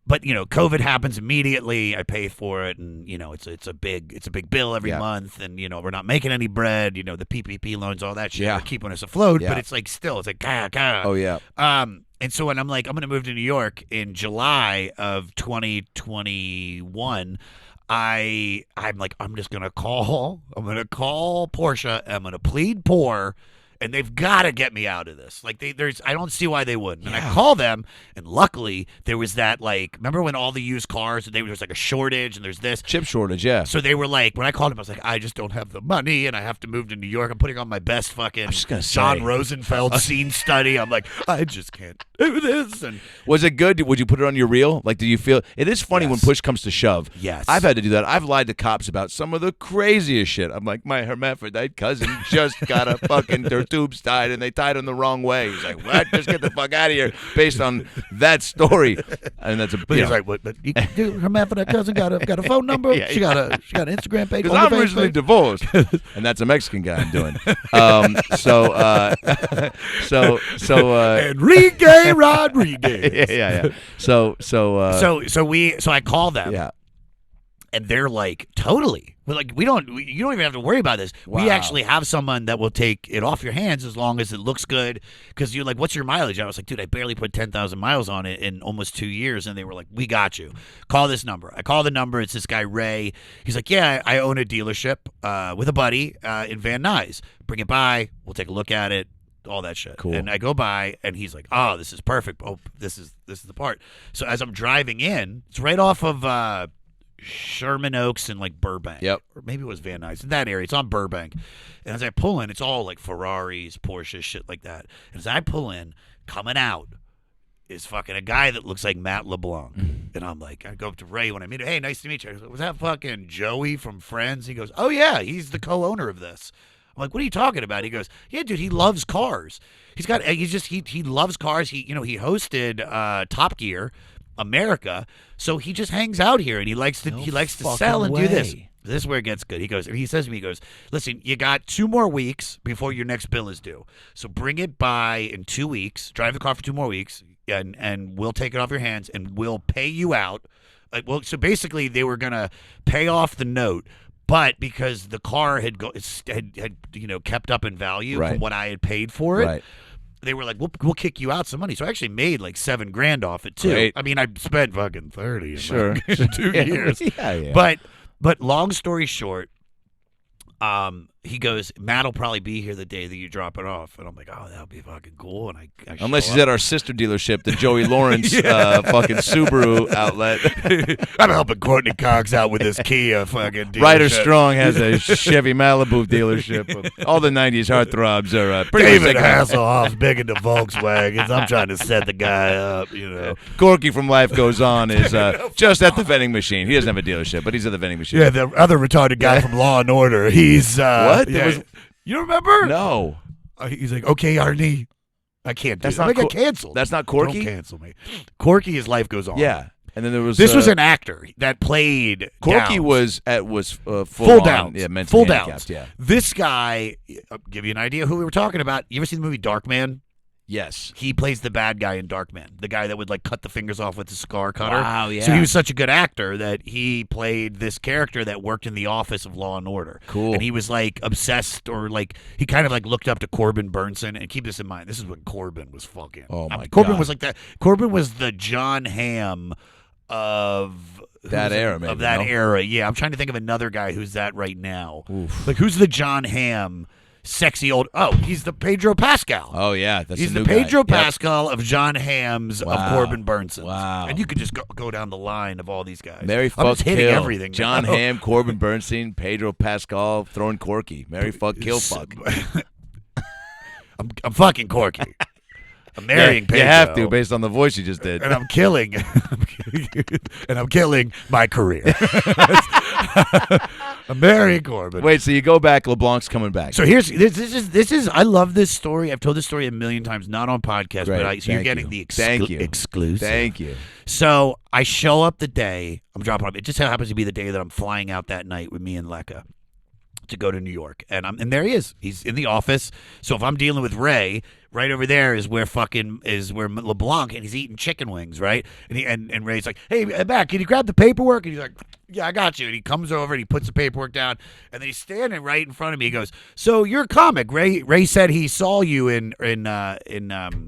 S1: But COVID happens immediately. I pay for it, and it's a big bill every month, and we're not making any bread. The PPP loans, all that shit, are keeping us afloat.
S2: Yeah.
S1: But it's like still, it's like God.
S2: Oh yeah.
S1: And so when I'm like, I'm going to move to New York in July of 2021, I'm like, I'm going to call Porsche. I'm going to plead poor. And they've got to get me out of this. Like I don't see why they wouldn't. And I call them, and luckily there was that remember when all the used cars, there was like a shortage, and there's this
S2: Chip shortage, yeah.
S1: So they were like, when I called them, I was like, I just don't have the money, and I have to move to New York. I'm putting on my best fucking John Rosenfeld scene study. I'm like, I just can't do this. And
S2: was it good? Would you put it on your reel? Like, do you feel it is funny when push comes to shove?
S1: Yes.
S2: I've had to do that. I've lied to cops about some of the craziest shit. I'm like, my hermaphrodite cousin just got a fucking their tubes tied, and they tied him the wrong way. He's like, what? Just get the fuck out of here, based on that story. And that's
S1: But he's like, what? But her hermaphrodite cousin got a phone number. She got an Instagram page.
S2: Because I'm originally divorced, and that's a Mexican guy I'm doing.
S1: Enrique Rodriguez.
S2: Yeah. So
S1: I call them.
S2: Yeah.
S1: And they're like, totally. We're like, you don't even have to worry about this.
S2: Wow.
S1: We actually have someone that will take it off your hands as long as it looks good. Because you're like, what's your mileage? I was like, dude, I barely put 10,000 miles on it in almost 2 years. And they were like, we got you. Call this number. I call the number. It's this guy, Ray. He's like, yeah, I own a dealership with a buddy in Van Nuys. Bring it by. We'll take a look at it. All that shit.
S2: Cool.
S1: And I go by, and he's like, oh, this is perfect. Oh, this is the part. So as I'm driving in, it's right off of Sherman Oaks and like Burbank.
S2: Yep.
S1: Or maybe it was Van Nuys. In that area. It's on Burbank. And as I pull in, it's all like Ferraris, Porsches, shit like that. And as I pull in, coming out is fucking a guy that looks like Matt LeBlanc. And I'm like, I go up to Ray when I meet him. Hey, nice to meet you. I go, was that fucking Joey from Friends? He goes, oh yeah, he's the co-owner of this. I'm like, what are you talking about? He goes, yeah, dude, he loves cars. He loves cars. He hosted Top Gear America, so he just hangs out here, and he likes to sell and do this. This is where it gets good. He says to me, he goes, listen, you got 2 more weeks before your next bill is due. So bring it by in 2 weeks, drive the car for 2 more weeks, and we'll take it off your hands, and we'll pay you out. So basically they were going to pay off the note, but because the car had kept up in value from what I had paid for it,
S2: right.
S1: They were like, we'll kick you out some money. So I actually made like $7,000 off it too.
S2: Great.
S1: I mean, I spent fucking 30 in
S2: Sure.
S1: like 2 years.
S2: Yeah.
S1: But long story short, he goes, Matt will probably be here the day that you drop it off. And I'm like, oh, that'll be fucking cool. And I
S2: unless he's at our sister dealership, the Joey Lawrence fucking Subaru outlet.
S1: I'm helping Courtney Cox out with his Kia fucking dealership.
S2: Ryder Strong has a Chevy Malibu dealership. All the 90s heartthrobs are pretty
S1: David
S2: much
S1: Hasselhoff's big into Volkswagens. I'm trying to set the guy up,
S2: Corky from Life Goes On is just at the vending machine. He doesn't have a dealership, but he's at the vending machine.
S1: Yeah, the other retarded guy from Law and Order. He's
S2: what?
S1: Yeah. You remember?
S2: No.
S1: He's like, okay, Arnie, I can't do
S2: That's
S1: that.
S2: not
S1: I get canceled.
S2: That's not Corky?
S1: Don't cancel me. Corky, his life goes on.
S2: Yeah. And then there was
S1: this was an actor that played
S2: Corky
S1: Downs.
S2: was
S1: full Downs.
S2: Yeah, mentally
S1: full
S2: handicapped.
S1: Downs.
S2: Yeah.
S1: This guy, I'll give you an idea who we were talking about. You ever seen the movie Darkman?
S2: Yes.
S1: He plays the bad guy in Darkman, the guy that would like cut the fingers off with the scar cutter.
S2: Wow, yeah.
S1: So he was such a good actor that he played this character that worked in the office of Law and Order.
S2: Cool.
S1: And he was like obsessed, or like he kind of like looked up to Corbin Burnson. And keep this in mind, this is when Corbin was fucking.
S2: Oh my
S1: Corbin
S2: God.
S1: was like that. Corbin was the John Hamm of
S2: that era, maybe.
S1: Of that
S2: no?
S1: era, yeah. I'm trying to think of another guy who's that right now.
S2: Oof.
S1: Like who's the John Hamm sexy old. Oh, he's the Pedro Pascal.
S2: Oh yeah, that's
S1: he's
S2: the
S1: the
S2: new
S1: Pedro
S2: guy.
S1: Pascal of John Hamm's of Corbin Burnson.
S2: Wow.
S1: And you could just go down the line of all these guys.
S2: Mary
S1: I'm
S2: fuck
S1: just hitting
S2: kill.
S1: everything.
S2: John
S1: now.
S2: Hamm, Corbin Bernstein, Pedro Pascal, throwing Corky. Mary fuck kill fuck.
S1: I'm fucking Corky. I'm marrying Pedro.
S2: You have to, based on the voice you just did.
S1: And I'm killing, and I'm killing my career. I'm marrying Corbin.
S2: Wait, so you go back, LeBlanc's coming back.
S1: So this is I love this story. I've told this story a million times, not on podcast,
S2: Great.
S1: so you're getting the exclusive.
S2: Thank you.
S1: So I show up the day I'm dropping off. It just happens to be the day that I'm flying out that night with me and Lekka to go to New York, and there he is. He's in the office. So if I'm dealing with Ray, right over there is where LeBlanc, and he's eating chicken wings, right? And Ray's like, "Hey, Matt, can you grab the paperwork?" And he's like, "Yeah, I got you." And he comes over and he puts the paperwork down, and then he's standing right in front of me. He goes, "So you're a comic, Ray?" Ray said he saw you in Oxnard,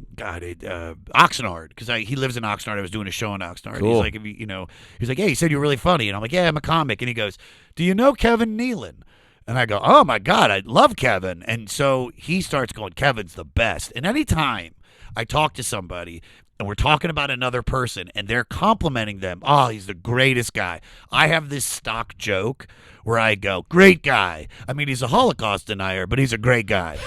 S1: because he lives in Oxnard. I was doing a show in Oxnard.
S2: Cool.
S1: He's like, he's like, "Hey, he said you're really funny," and I'm like, "Yeah, I'm a comic." And he goes, "Do you know Kevin Nealon?" And I go, "Oh, my God, I love Kevin." And so he starts going, "Kevin's the best." And anytime I talk to somebody and we're talking about another person and they're complimenting them, "Oh, he's the greatest guy," I have this stock joke where I go, "Great guy. I mean, he's a Holocaust denier, but he's a great guy."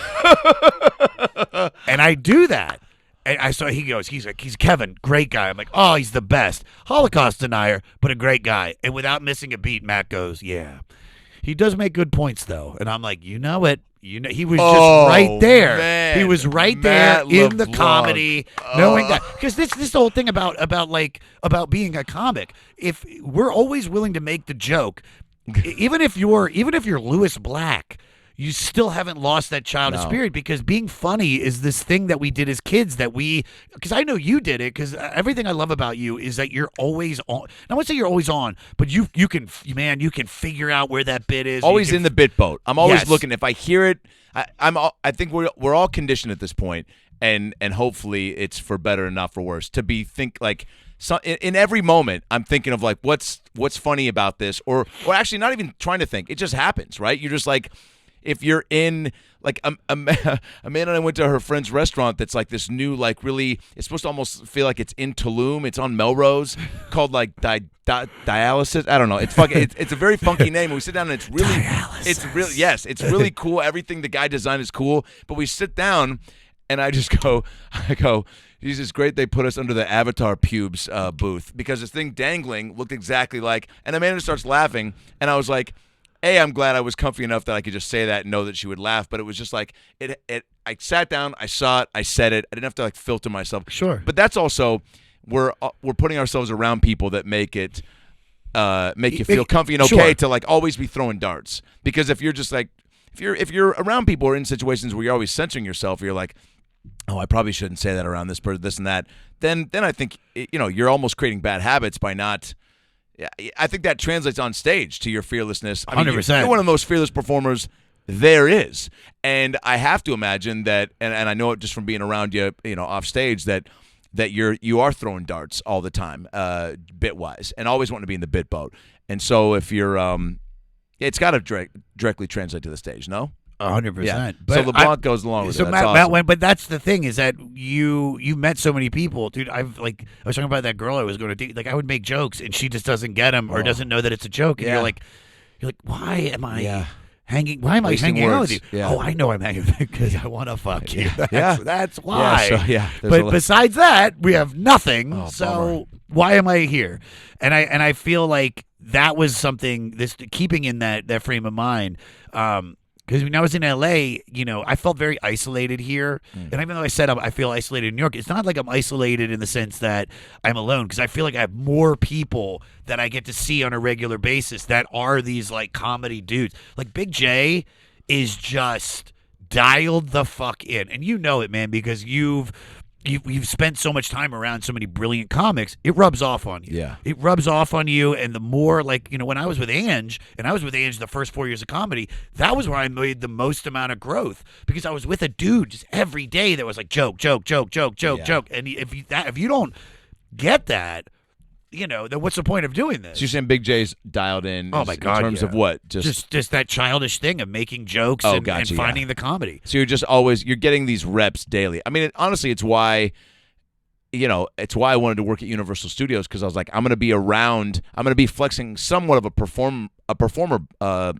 S1: And I do that. And he goes, he's Kevin, great guy. I'm like, "Oh, he's the best. Holocaust denier, but a great guy." And without missing a beat, Matt goes, "Yeah. He does make good points, though." And I'm like, "You know it. He was just right there.
S2: Man.
S1: He was right
S2: Matt
S1: there in the
S2: LeBlanc.
S1: comedy, knowing that." Because this whole thing about being a comic, if we're always willing to make the joke, even if you're Lewis Black, you still haven't lost that childish spirit, because being funny is this thing that we did as kids because I know you did it, because everything I love about you is that you're always on. I wouldn't say you're always on, but you can figure out where that bit is.
S2: Always in the bit boat. I'm always
S1: Yes.
S2: looking. If I hear it, I think we're all conditioned at this point, and hopefully it's for better and not for worse, to think like. So in every moment, I'm thinking of like what's funny about this, or actually not even trying to think. It just happens, right? You're just like, if you're in like Amanda and I went to her friend's restaurant that's like this new, like really, it's supposed to almost feel like it's in Tulum. It's on Melrose, called like Dialysis. I don't know. It's fucking. It's a very funky name. And we sit down and it's really,
S1: Dialysis.
S2: it's really cool. Everything the guy designed is cool. But we sit down, and I go, "This is great. They put us under the Avatar pubes booth, because this thing dangling looked exactly like." And Amanda starts laughing, and I was like, I'm glad I was comfy enough that I could just say that and know that she would laugh. But it was just like I sat down, I saw it, I said it. I didn't have to like filter myself.
S1: Sure.
S2: But that's also we're putting ourselves around people that make you feel comfy and okay.
S1: Sure.
S2: To like always be throwing darts. Because if you're just like if you're around people or in situations where you're always censoring yourself, you're like, "Oh, I probably shouldn't say that around this person, this and that." Then I think you're almost creating bad habits by not. Yeah, I think that translates on stage to your fearlessness. I mean,
S1: 100%.
S2: You're one of the most fearless performers there is, and I have to imagine that, and I know it just from being around you, off stage, that you are throwing darts all the time, bit wise, and always wanting to be in the bit boat. And so if you're, it's got to directly translate to the stage, no?
S1: 100%.
S2: Yeah.
S1: But
S2: So LeBlanc goes along with it.
S1: So
S2: That's
S1: Matt
S2: awesome.
S1: went, but that's the thing, is that you met so many people, dude. I was talking about that girl I was going to date. Like, I would make jokes and she just doesn't get them or doesn't know that it's a joke, and
S2: Yeah.
S1: you're like, why am I?
S2: Yeah.
S1: Hanging? Why am
S2: Wasting
S1: I hanging out with
S2: words.
S1: you?
S2: Yeah.
S1: Oh, I know I'm hanging because I want to fuck you.
S2: Yeah.
S1: That's why.
S2: Yeah, so,
S1: But besides that, we have nothing.
S2: Oh,
S1: so
S2: bummer.
S1: why am I here? And I feel like that was something. Keeping in that frame of mind. Because when I was in LA, I felt very isolated here. And even though I said I feel isolated in New York, it's not like I'm isolated in the sense that I'm alone, because I feel like I have more people that I get to see on a regular basis that are these like comedy dudes. Like Big J is just dialed the fuck in. And you know it, man, because you've spent so much time around so many brilliant comics. It rubs off on you.
S2: Yeah.
S1: It rubs off on you. And the more, like, when I was with Ange, and I was with Ange the first 4 years of comedy, that was where I made the most amount of growth, because I was with a dude just every day that was like joke. And if you don't get that, then what's the point of doing this?
S2: So you're saying Big J's dialed in?
S1: Oh my God!
S2: In terms of what?
S1: Just that childish thing of making jokes and finding the comedy.
S2: So you're getting these reps daily. I mean, honestly, it's why. It's why I wanted to work at Universal Studios, because I was like, I'm going to be around. I'm going to be flexing somewhat of a performer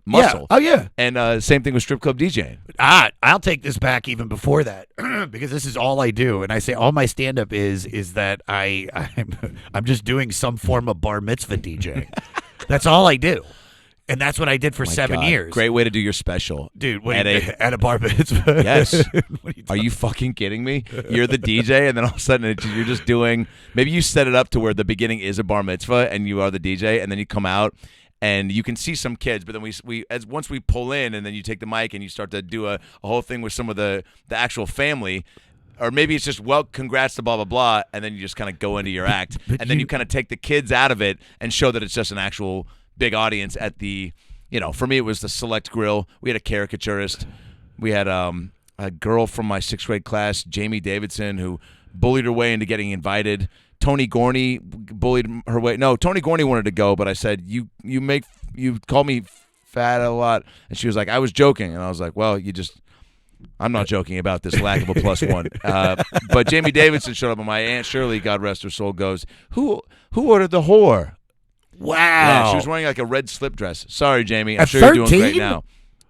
S2: muscle.
S1: Yeah. Oh yeah.
S2: And same thing with strip club DJing.
S1: I'll take this back even before that because this is all I do, and I say all my stand up is that I'm just doing some form of bar mitzvah DJing. That's all I do. And that's what I did for 7 years.
S2: Great way to do your special.
S1: Dude, at a bar mitzvah.
S2: Yes. Are you fucking kidding me? You're the DJ, and then all of a sudden you're just doing, maybe you set it up to where the beginning is a bar mitzvah, and you are the DJ, and then you come out, and you can see some kids, but then once we pull in, and then you take the mic, and you start to do a whole thing with some of the actual family, or maybe it's just, well, congrats to blah, blah, blah, and then you just kind of go into your act, and then you kind of take the kids out of it and show that it's just an actual big audience at the, for me it was the Select Grill. We had a caricaturist. We had a girl from my 6th grade class, Jamie Davidson, who bullied her way into getting invited. Tony Gorney bullied her way. No, Tony Gorney wanted to go, but I said, you call me fat a lot. And she was like, I was joking. And I was like, well, I'm not joking about this lack of a +1. But Jamie Davidson showed up, and my Aunt Shirley, God rest her soul, goes, who ordered the whore?
S1: Wow.
S2: Yeah, she was wearing like a red slip dress. Sorry, Jamie. I'm
S1: At
S2: sure
S1: 13?
S2: you're doing great now.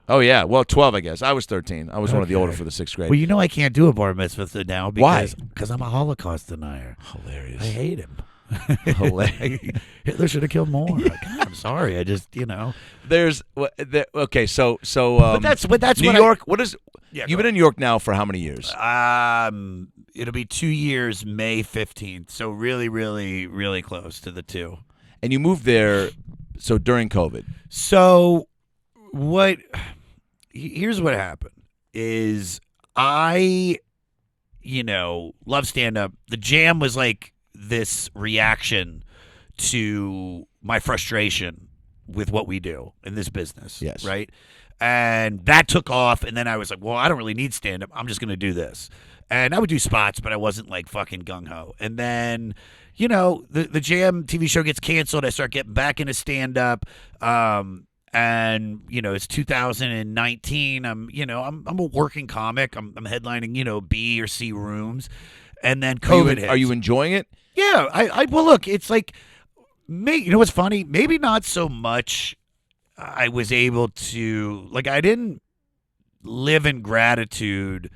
S2: Oh, yeah. Well, 12, I guess. I was 13. I was one of the older for the 6th grade.
S1: Well, I can't do a bar mitzvah now
S2: Why?
S1: Because I'm a Holocaust denier.
S2: Hilarious.
S1: I hate him.
S2: Hilarious.
S1: Hitler should have killed more. God, I'm sorry. I just,
S2: There's okay. So
S1: but that's
S2: New
S1: what
S2: York. What is?
S1: Yeah,
S2: You've been in New York now for how many years?
S1: It'll be 2 years, May 15th. So really, really, really close to the 2.
S2: And you moved there. So during COVID.
S1: So here's what happened is I, love stand-up. The Jam was like this reaction to my frustration with what we do in this business.
S2: Yes.
S1: Right? And that took off, and then I was like, well, I don't really need stand-up. I'm just going to do this. And I would do spots, but I wasn't like fucking gung-ho. And then, the Jam TV show gets canceled. I start getting back into stand-up. And it's 2019. I'm a working comic. I'm headlining, B or C rooms. And then COVID hits.
S2: Are you enjoying it?
S1: Yeah. Well, look, it's like, what's funny? Maybe not so much I was able to, I didn't live in gratitude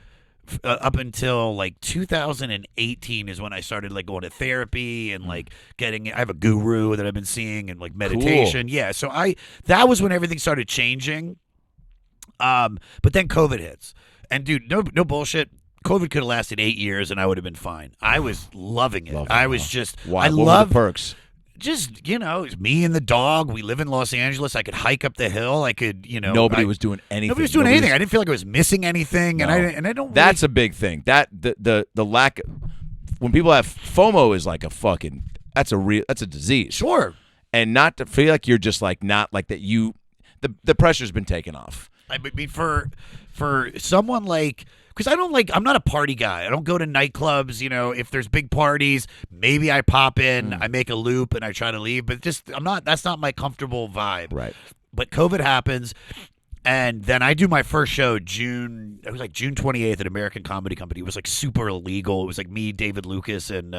S1: up until like 2018 is when I started like going to therapy and like getting. I have a guru that I've been seeing and like meditation.
S2: Cool.
S1: Yeah, so that was when everything started changing. But then COVID hits, and dude, no bullshit. COVID could have lasted 8 years and I would have been fine. I was loving it. I was just.
S2: Why?
S1: I
S2: what
S1: love
S2: were the perks.
S1: Just, it's me and the dog. We live in Los Angeles. I could hike up the hill. I could,
S2: Nobody was doing anything.
S1: Nobody was doing anything. I didn't feel like I was missing anything, and I don't.
S2: That's a big thing. That the lack. When people have FOMO is like a fucking. That's a disease.
S1: Sure.
S2: And not to feel like you're just like not like that. The pressure's been taken off.
S1: I mean, for someone like. Because I'm not a party guy. I don't go to nightclubs. If there's big parties, maybe I pop in, I make a loop, and I try to leave. But that's not my comfortable vibe.
S2: Right.
S1: But COVID happens, and then I do my first show June 28th at American Comedy Company. It was like super illegal. It was like me, David Lucas, and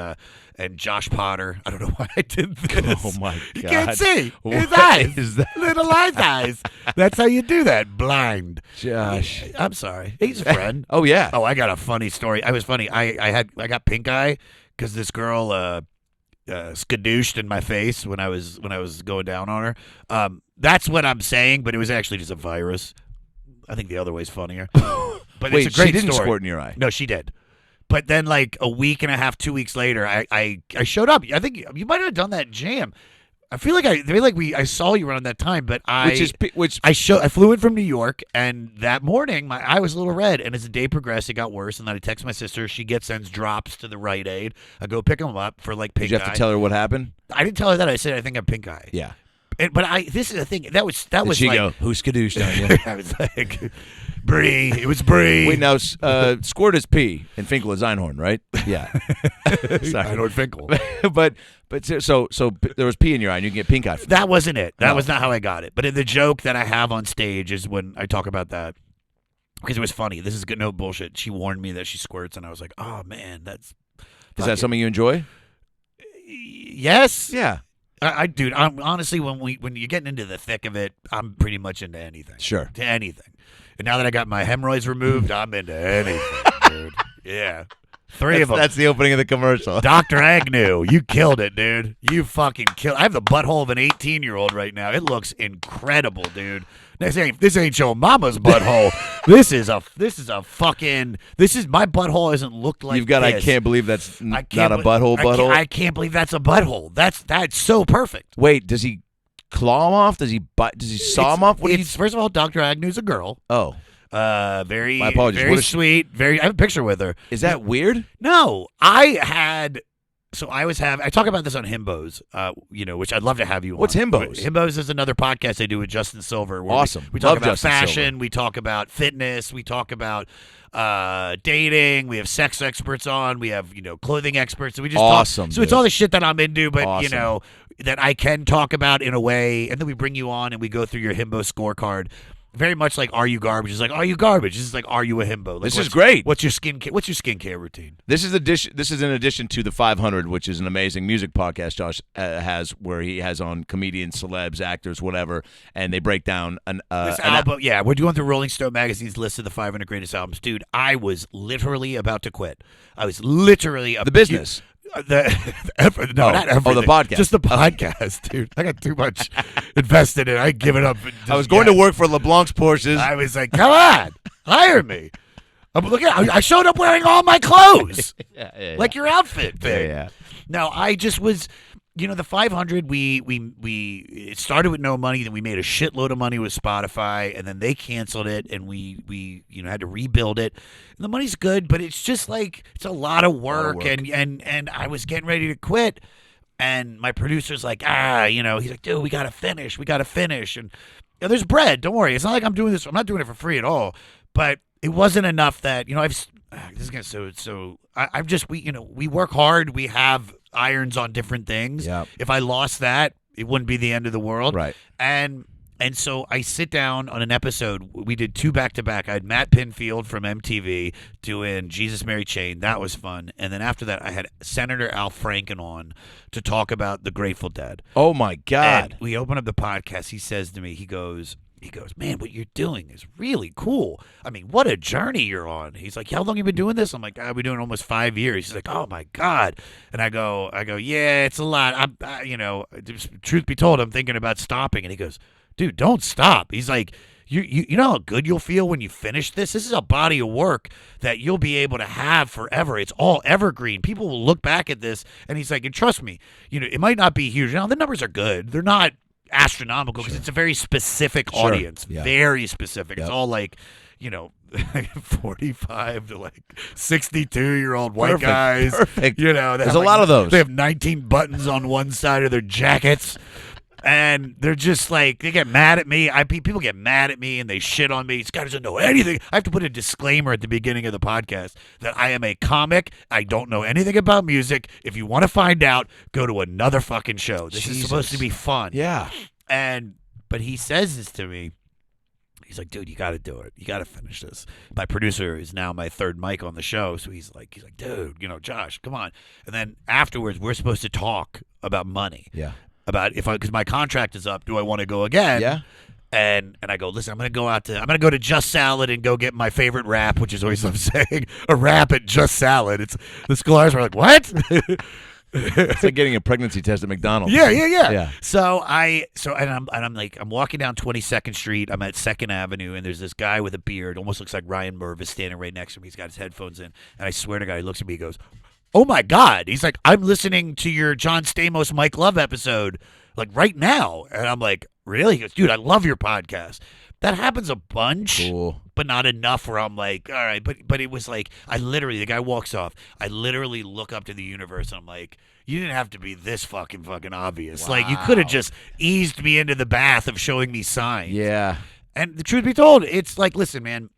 S1: Josh Potter. I don't know why I did this.
S2: Oh my God!
S1: You can't see his
S2: What
S1: eyes,
S2: is that?
S1: little eyes. That's how you do that, blind.
S2: Josh.
S1: I'm sorry. He's a friend.
S2: Oh yeah.
S1: Oh, I got a funny story. I was funny. I got pink eye because this girl skadooshed in my face when I was going down on her. That's what I'm saying, but it was actually just a virus. I think the other way's funnier. But
S2: Wait,
S1: it's a great
S2: she didn't
S1: story.
S2: squirt in your eye.
S1: No, she did. But then, like a week and a half, 2 weeks later, I showed up. I think you might have done that Jam. I feel like I saw you around that time, but I flew in from New York, and that morning my eye was a little red, and as the day progressed, it got worse. And then I text my sister. She sends drops to the Rite Aid. I go pick them up for like pink eye.
S2: Did you have to tell her what happened?
S1: I didn't tell her that. I said I think I have pink eye.
S2: Yeah.
S1: This is the thing. That was
S2: Did she
S1: like,
S2: go, who's skadoosh down here?
S1: I was like, Bree. It was Bree.
S2: Wait, now, Squirt is P and Finkel is Einhorn, right? Yeah.
S1: I know Finkel.
S2: but so there was P in your eye and you can get pink eye from
S1: That wasn't it. That
S2: No.
S1: was not how I got it. But the joke that I have on stage is when I talk about that. Because it was funny. This is good, no bullshit. She warned me that she squirts, and I was like, oh, man, that's...
S2: Is that something you enjoy?
S1: Yes.
S2: Yeah.
S1: Dude, I'm honestly, when you're getting into the thick of it, I'm pretty much into anything.
S2: Sure.
S1: To anything. And now that I got my hemorrhoids removed, I'm into anything, dude. Yeah. Three of them.
S2: That's the opening of the commercial.
S1: Dr. Agnew, you killed it, dude. You fucking killed. I have the butthole of an 18-year-old right now. It looks incredible, dude. This ain't your mama's butthole. This is my butthole hasn't looked like
S2: You've got.
S1: this.
S2: I can't believe that's not a
S1: be-
S2: butthole.
S1: I can't believe that's a butthole. That's so perfect.
S2: Wait, does he claw him off? Does he saw him off?
S1: First of all, Dr. Agnew's a girl.
S2: Oh,
S1: Very,
S2: my apologies.
S1: very
S2: What is-
S1: sweet. I have a picture with her.
S2: is that weird?
S1: No, I talk about this on Himbos, which I'd love to have you on.
S2: What's Himbos?
S1: Himbos is another podcast I do with Justin Silver. Where
S2: Awesome.
S1: We talk
S2: Love
S1: about
S2: Justin
S1: fashion.
S2: Silver.
S1: We talk about fitness. We talk about dating. We have sex experts on. We have, clothing experts. So we just
S2: Awesome,
S1: talk. So it's
S2: dude.
S1: all the shit that I'm into, but,
S2: Awesome.
S1: that I can talk about in a way. And then we bring you on and we go through your Himbo scorecard. Very much like, are you garbage? It's like, are you garbage? This is like, are you a himbo? Like,
S2: This is great.
S1: What's your skincare routine?
S2: This is in addition to the 500, which is an amazing music podcast Josh has, where he has on comedians, celebs, actors, whatever, and they break down
S1: This album, yeah, we're doing the Rolling Stone magazine's list of the 500 greatest albums. Dude, I was literally about to quit. I was literally
S2: the business.
S1: Not everything.
S2: the podcast.
S1: Just the podcast, dude. I got too much invested in it. I give it up.
S2: I was going to work for LeBlanc's Porsches.
S1: I was like, come on, hire me. I showed up wearing all my clothes, like your outfit thing.
S2: Yeah.
S1: No, I just was. The 500, it started with no money, then we made a shitload of money with Spotify, and then they canceled it, and we had to rebuild it. And the money's good, but it's just like it's a lot of work. And I was getting ready to quit, and my producer's like, he's like, dude, we gotta finish, and there's bread. Don't worry, it's not like I'm doing this. I'm not doing it for free at all, but it wasn't enough that we work hard. We have irons on different things.
S2: Yep.
S1: If I lost that, it wouldn't be the end of the world.
S2: Right.
S1: And so I sit down on an episode. We did 2 back-to-back. I had Matt Pinfield from MTV doing Jesus, Mary Chain. That was fun. And then after that, I had Senator Al Franken on to talk about the Grateful Dead.
S2: Oh my God.
S1: And we open up the podcast. He says to me, he goes, man, what you're doing is really cool. I mean, what a journey you're on. He's like, how long you been doing this? I'm like, I've been doing almost 5 years. He's like, oh my God. And I go, yeah, it's a lot. Truth be told, I'm thinking about stopping. And he goes, dude, don't stop. He's like, you know how good you'll feel when you finish this? This is a body of work that you'll be able to have forever. It's all evergreen. People will look back at this. And he's like, and trust me, it might not be huge. Now, the numbers are good. They're not astronomical because it's a very specific audience.
S2: Yeah.
S1: Very specific.
S2: Yep.
S1: It's all like 45 to like 62-year-old white guys.
S2: Perfect.
S1: There's
S2: a lot of those.
S1: They have 19 buttons on one side of their jackets. And they're just like, they get mad at me. People get mad at me and they shit on me. This guy doesn't know anything. I have to put a disclaimer at the beginning of the podcast that I am a comic. I don't know anything about music. If you want to find out, go to another fucking show. This is supposed to be fun.
S2: Yeah.
S1: But he says this to me. He's like, dude, you got to do it. You got to finish this. My producer is now my third mic on the show. So he's like, dude, Josh, come on. And then afterwards, we're supposed to talk about money.
S2: Yeah.
S1: About because my contract is up, do I want to go again?
S2: Yeah.
S1: And I go, listen, I'm gonna go to Just Salad and go get my favorite wrap, which is always I'm saying a wrap at Just Salad. It's the scholars were like, what?
S2: It's like getting a pregnancy test at McDonald's.
S1: Yeah. So I'm walking down 22nd Street. I'm at 2nd Avenue, and there's this guy with a beard, almost looks like Ryan Mervis, standing right next to me. He's got his headphones in, and I swear to God, he looks at me, he goes, oh my God. He's like, I'm listening to your John Stamos, Mike Love episode, like right now. And I'm like, really? He goes, dude, I love your podcast. That happens a bunch.
S2: Cool.
S1: but not enough where I'm like, all right. But it was like, the guy walks off. I literally look up to the universe and I'm like, you didn't have to be this fucking obvious.
S2: Wow.
S1: Like, you could have just eased me into the bath of showing me signs.
S2: Yeah.
S1: And the truth be told, it's like, listen, man,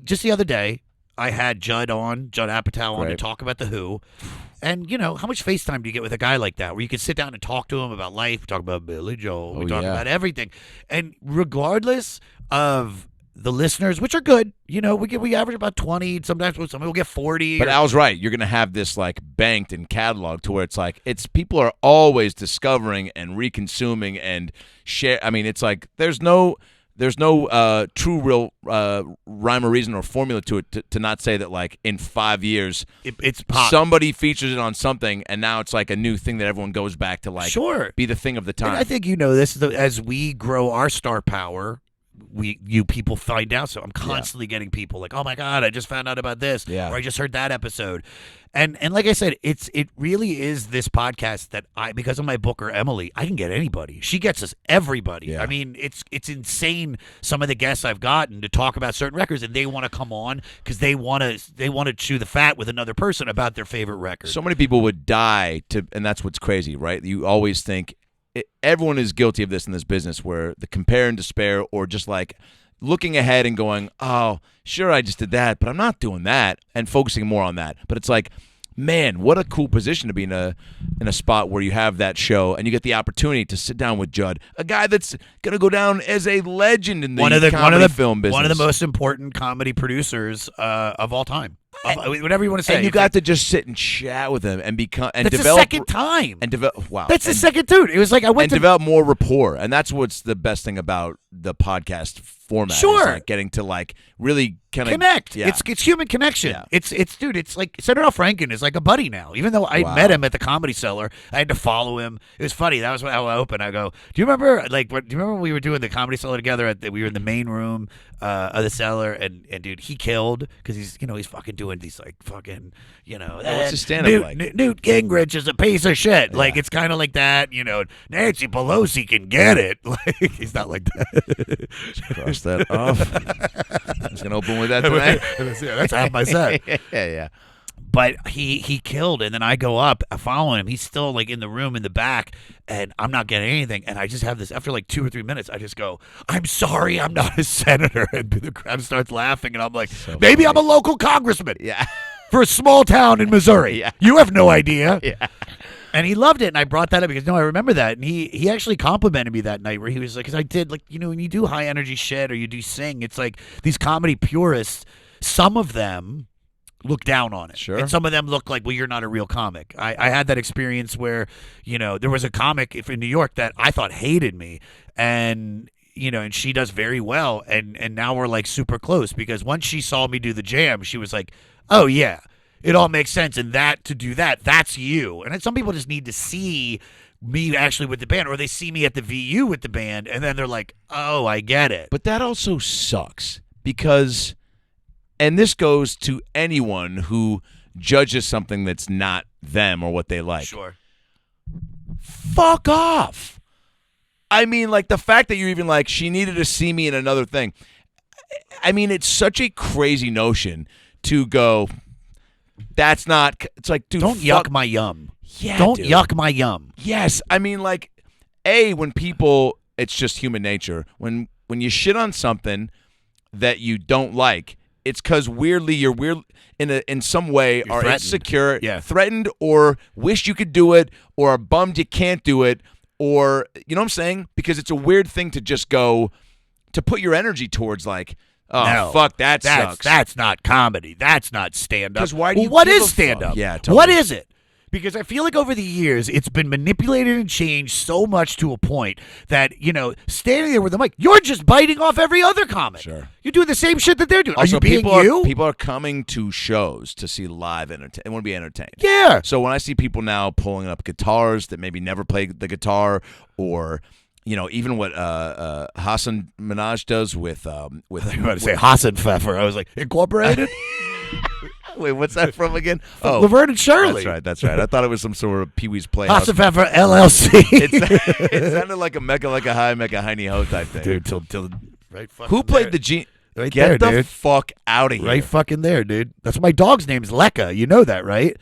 S1: just the other day, I had Judd Apatow on to talk about The Who. And, how much FaceTime do you get with a guy like that where you can sit down and talk to him about life, we talk about Billy Joel, we talk about everything. And regardless of the listeners, which are good, we average about 20, sometimes we'll get 40.
S2: But Al's right. You're going to have this like banked and cataloged to where it's like, people are always discovering and reconsuming and share. I mean, it's like there's no true real rhyme or reason or formula to it to not say that like in 5 years
S1: it's pop.
S2: Somebody features it on something and now it's like a new thing that everyone goes back to like be the thing of the time.
S1: And I think this as we grow our star power, you people find out. So I'm constantly getting people like, oh my God, I just found out about this, or I just heard that episode. And like I said, it really is this podcast that because of my booker Emily, I can get anybody. She gets us everybody.
S2: Yeah.
S1: I mean, it's insane. Some of the guests I've gotten to talk about certain records, and they want to come on because they want to chew the fat with another person about their favorite record.
S2: So many people would die and that's what's crazy, right? You always think everyone is guilty of this in this business, where the compare and despair, or just like looking ahead and going, oh, sure, I just did that, but I'm not doing that, and focusing more on that. But it's like, man, what a cool position to be in a spot where you have that show and you get the opportunity to sit down with Judd, a guy that's gonna go down as a legend in the comedy film business,
S1: one of the most important comedy producers of all time. Whatever you want to say.
S2: And you got to just sit and chat with him and develop.
S1: The second time.
S2: And develop. Wow.
S1: That's the second dude. It was like
S2: develop more rapport, and that's what's the best thing about the podcast format.
S1: Sure.
S2: Is like getting to like really kind of
S1: connect.
S2: Yeah.
S1: It's human connection.
S2: Yeah.
S1: it's like Senator Franken is like a buddy now. Even though I met him at the Comedy Cellar, I had to follow him. It was funny. That was how I opened. I go, do you remember when we were doing the Comedy Cellar together? We were in the main room of the Cellar, and dude, he killed because he's fucking doing these like fucking
S2: what's his stand-up like?
S1: Newt Gingrich is a piece of shit. Yeah. Like it's kind of like that. Nancy Pelosi can get it. Like he's not like that.
S2: Cross that off. I'm just gonna open with that tonight.
S1: That's half my set.
S2: Yeah.
S1: But he killed, and then I go up, I follow him. He's still like in the room in the back, and I'm not getting anything. And I just have this, after like 2 or 3 minutes, I just go, I'm sorry, I'm not a senator. And the crowd starts laughing, and I'm like, maybe I'm a local congressman.
S2: Yeah.
S1: For a small town in Missouri.
S2: Yeah.
S1: You have no idea.
S2: Yeah.
S1: And he loved it, and I brought that up because, I remember that. And he actually complimented me that night where he was like, because I did, like, when you do high energy shit or you do sing, it's like these comedy purists, some of them look down on it.
S2: Sure.
S1: And some of them look like, well, you're not a real comic. I had that experience where, there was a comic in New York that I thought hated me. And, and she does very well. And now we're like super close because once she saw me do the jam, she was like, oh, yeah. It all makes sense, and to do that, that's you. And some people just need to see me actually with the band, or they see me at the VU with the band, and then they're like, oh, I get it.
S2: But that also sucks because, and this goes to anyone who judges something that's not them or what they like.
S1: Sure.
S2: Fuck off. I mean, like the fact that you're even like, she needed to see me in another thing. I mean, it's such a crazy notion to go, that's not, it's like, dude,
S1: don't yuck my yum.
S2: Yeah,
S1: don't
S2: dude.
S1: yuck my yum.
S2: Yes, I mean, like, when people, it's just human nature. When you shit on something that you don't like, it's because weirdly you're weird in some way
S1: you're
S2: are
S1: threatened.
S2: Insecure,
S1: Yeah.
S2: threatened, or wish you could do it, or are bummed you can't do it, or you know what I'm saying? Because it's a weird thing to just go to put your energy towards, like, oh,
S1: no,
S2: fuck, that sucks.
S1: That's not comedy. That's not stand-up.
S2: 'Cause why do you
S1: what
S2: give
S1: is
S2: a fuck?
S1: stand-up?
S2: Yeah, totally.
S1: What is it? Because I feel like over the years, it's been manipulated and changed so much to a point that, standing there with the mic, you're just biting off every other comic.
S2: Sure.
S1: You're doing the same shit that they're doing.
S2: Also,
S1: are you being you?
S2: People are coming to shows to see live entertainment. They want to be entertained.
S1: Yeah.
S2: So when I see people now pulling up guitars that maybe never played the guitar, or even what Hassan Minaj does with
S1: I was about to say Hassan Pfeffer. I was like, Incorporated?
S2: Wait, what's that from again?
S1: Oh, Laverne and Shirley.
S2: That's right. I thought it was some sort of Pee-wee's Playhouse.
S1: Hassan Pfeffer LLC.
S2: It sounded like a Mecca, like a high, Mecca, Heiny Ho type thing.
S1: Dude, till right.
S2: Who played the Gene?
S1: Right
S2: Get
S1: there,
S2: the
S1: dude.
S2: fuck out of here.
S1: Right fucking there, dude. That's my dog's name's Lekka. You know that, right?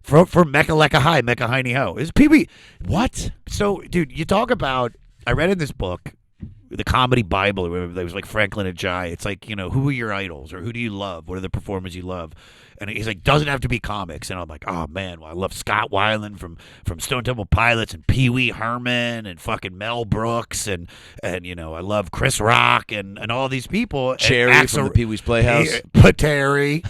S1: For Mecca Lecca High, Mecca Hiney Ho. Is Pee-wee. What? So, dude, you talk about, I read in this book, the comedy Bible, where it was like Franklin and Jai. It's like, who are your idols or who do you love? What are the performers you love? And he's like, doesn't have to be comics. And I'm like, oh man, well, I love Scott Weiland from Stone Temple Pilots and Pee Wee Herman and fucking Mel Brooks and I love Chris Rock and all these people.
S2: Cherry from the Pee Wee's Playhouse.
S1: Terry.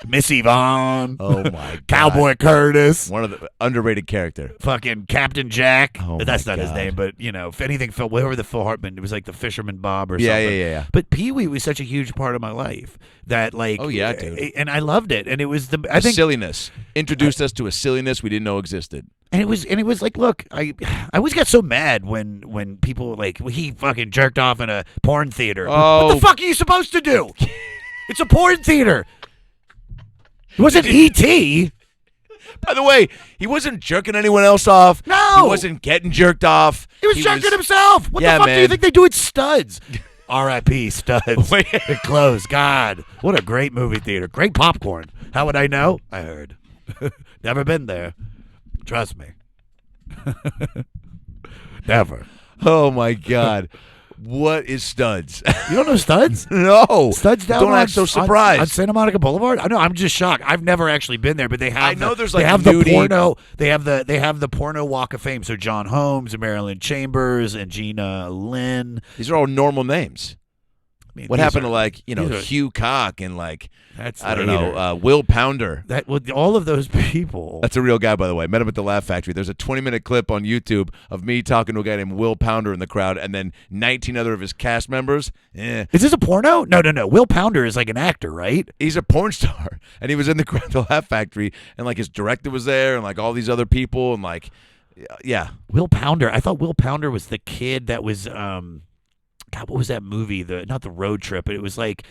S1: Miss Yvonne.
S2: Oh my God.
S1: Cowboy Curtis.
S2: One of the underrated character.
S1: Fucking Captain Jack.
S2: Oh
S1: That's
S2: my
S1: not his
S2: God.
S1: name, but if anything, whoever the Phil Hartman, it was like the Fisherman Bob or
S2: Yeah,
S1: something.
S2: yeah.
S1: But Pee Wee was such a huge part of my life that
S2: Oh, yeah, dude.
S1: and I loved it, and it was
S2: I think silliness introduced us to a silliness we didn't know existed.
S1: And it was like, look, I always got so mad when people were like, well, he fucking jerked off in a porn theater.
S2: Oh.
S1: What the fuck are you supposed to do? It's a porn theater. It wasn't E.T.
S2: By the way, he wasn't jerking anyone else off.
S1: No.
S2: He wasn't getting jerked off.
S1: He was jerking himself. What the fuck do you
S2: man.
S1: think they do at Studs? R.I.P. Studs. It closed. God, what a great movie theater. Great popcorn. How would I know? I heard. Never been there. Trust me. Never.
S2: Oh my God. What is Studs?
S1: You don't know Studs?
S2: No.
S1: Studs down
S2: Don't
S1: on,
S2: act so surprised.
S1: on Santa Monica Boulevard. I know. I'm just shocked. I've never actually been there, but they have.
S2: I know there's like
S1: they have
S2: nudie.
S1: the porno. They have the porno Walk of Fame. So John Holmes, and Marilyn Chambers, and Gina Lynn.
S2: These are all normal names.
S1: I mean,
S2: What
S1: these
S2: happened
S1: are-
S2: to like,
S1: these are-
S2: Hugh Cock and like,
S1: That's
S2: I don't
S1: later.
S2: know, Will Pounder.
S1: That with all of those people.
S2: That's a real guy, by the way. Met him at the Laugh Factory. There's a 20-minute clip on YouTube of me talking to a guy named Will Pounder in the crowd, and then 19 other of his cast members.
S1: Is this a porno? No. Will Pounder is like an actor, right?
S2: He's a porn star, and he was in the crowd at the Laugh Factory, and like his director was there, and like all these other people, and like, yeah.
S1: Will Pounder. I thought Will Pounder was the kid that was God, what was that movie? Not the Road Trip, but it was like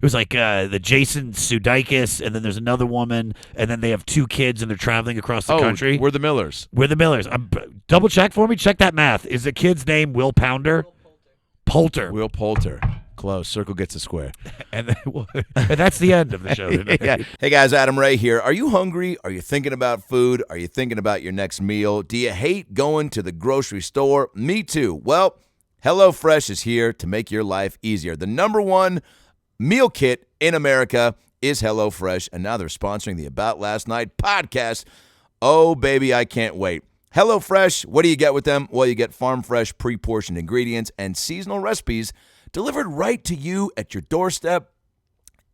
S1: the Jason Sudeikis, and then there's another woman, and then they have two kids, and they're traveling across the country.
S2: We're the Millers.
S1: We're the Millers. Double check for me. Check that math. Is the kid's name Will Pounder? Poulter.
S2: Will Poulter. Close. Circle gets a square.
S1: And that's the end of the show tonight.
S2: Yeah. Hey guys, Adam Ray here. Are you hungry? Are you thinking about food? Are you thinking about your next meal? Do you hate going to the grocery store? Me too. Well, HelloFresh is here to make your life easier. The #1 meal kit in America is HelloFresh, and now they're sponsoring the About Last Night podcast. Oh, baby, I can't wait. HelloFresh, what do you get with them? Well, you get farm-fresh, pre-portioned ingredients and seasonal recipes delivered right to you at your doorstep.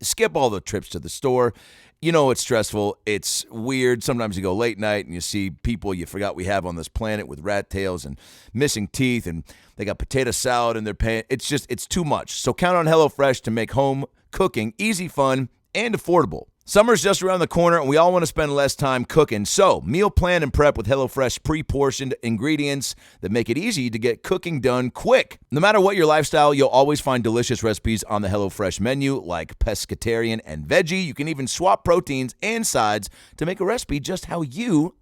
S2: Skip all the trips to the store. You know it's stressful. It's weird. Sometimes you go late night and you see people you forgot we have on this planet with rat tails and missing teeth, and they got potato salad in their pan. It's too much. So count on HelloFresh to make home cooking easy, fun, and affordable. Summer's just around the corner, and we all want to spend less time cooking. So meal plan and prep with HelloFresh pre-portioned ingredients that make it easy to get cooking done quick. No matter what your lifestyle, you'll always find delicious recipes on the HelloFresh menu, like pescatarian and veggie. You can even swap proteins and sides to make a recipe just how you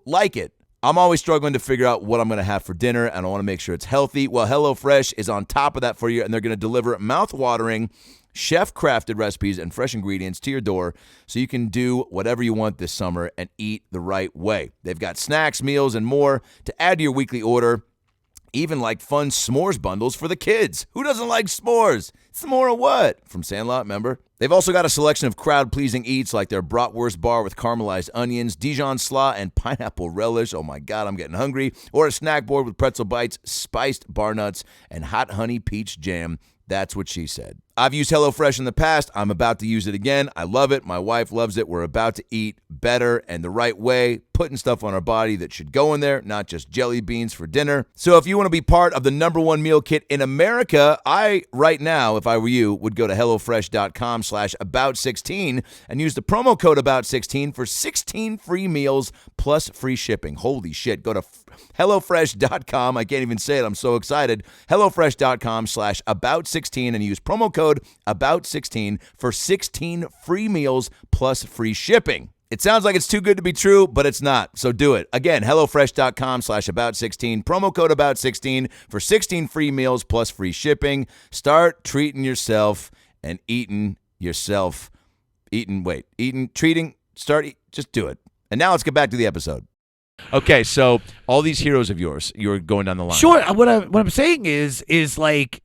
S2: like it. I'm always struggling to figure out what I'm going to have for dinner, and I want to make sure it's healthy. Well, HelloFresh is on top of that for you, and they're going to deliver mouth-watering, chef-crafted recipes and fresh ingredients to your door so you can do whatever you want this summer and eat the right way. They've got snacks, meals, and more to add to your weekly order, even like fun s'mores bundles for the kids. Who doesn't like s'mores? S'more of what? From Sandlot, remember? They've also got a selection of crowd-pleasing eats like their bratwurst bar with caramelized onions, Dijon slaw, and pineapple relish. Oh my God, I'm getting hungry. Or a snack board with pretzel bites, spiced bar nuts, and hot honey peach jam. That's what she said. I've used HelloFresh in the past. I'm about to use it again. I love it. My wife loves it. We're about to eat better and the right way, putting stuff on our body that should go in there, not just jelly beans for dinner. So if you want to be part of the #1 meal kit in America, right now, if I were you, would go to HelloFresh.com/about16 and use the promo code about16 for 16 free meals plus free shipping. Holy shit. Go to HelloFresh.com. I can't even say it. I'm so excited. HelloFresh.com/about16 and use promo code about16 for 16 free meals plus free shipping. It sounds like it's too good to be true, but it's not. So do it. Again, HelloFresh.com/about16. Promo code about16 for 16 free meals plus free shipping. Start treating yourself and eating yourself. Just do it. And now let's get back to the episode. Okay, so all these heroes of yours, you're going down the line.
S1: Sure. What I'm saying is like,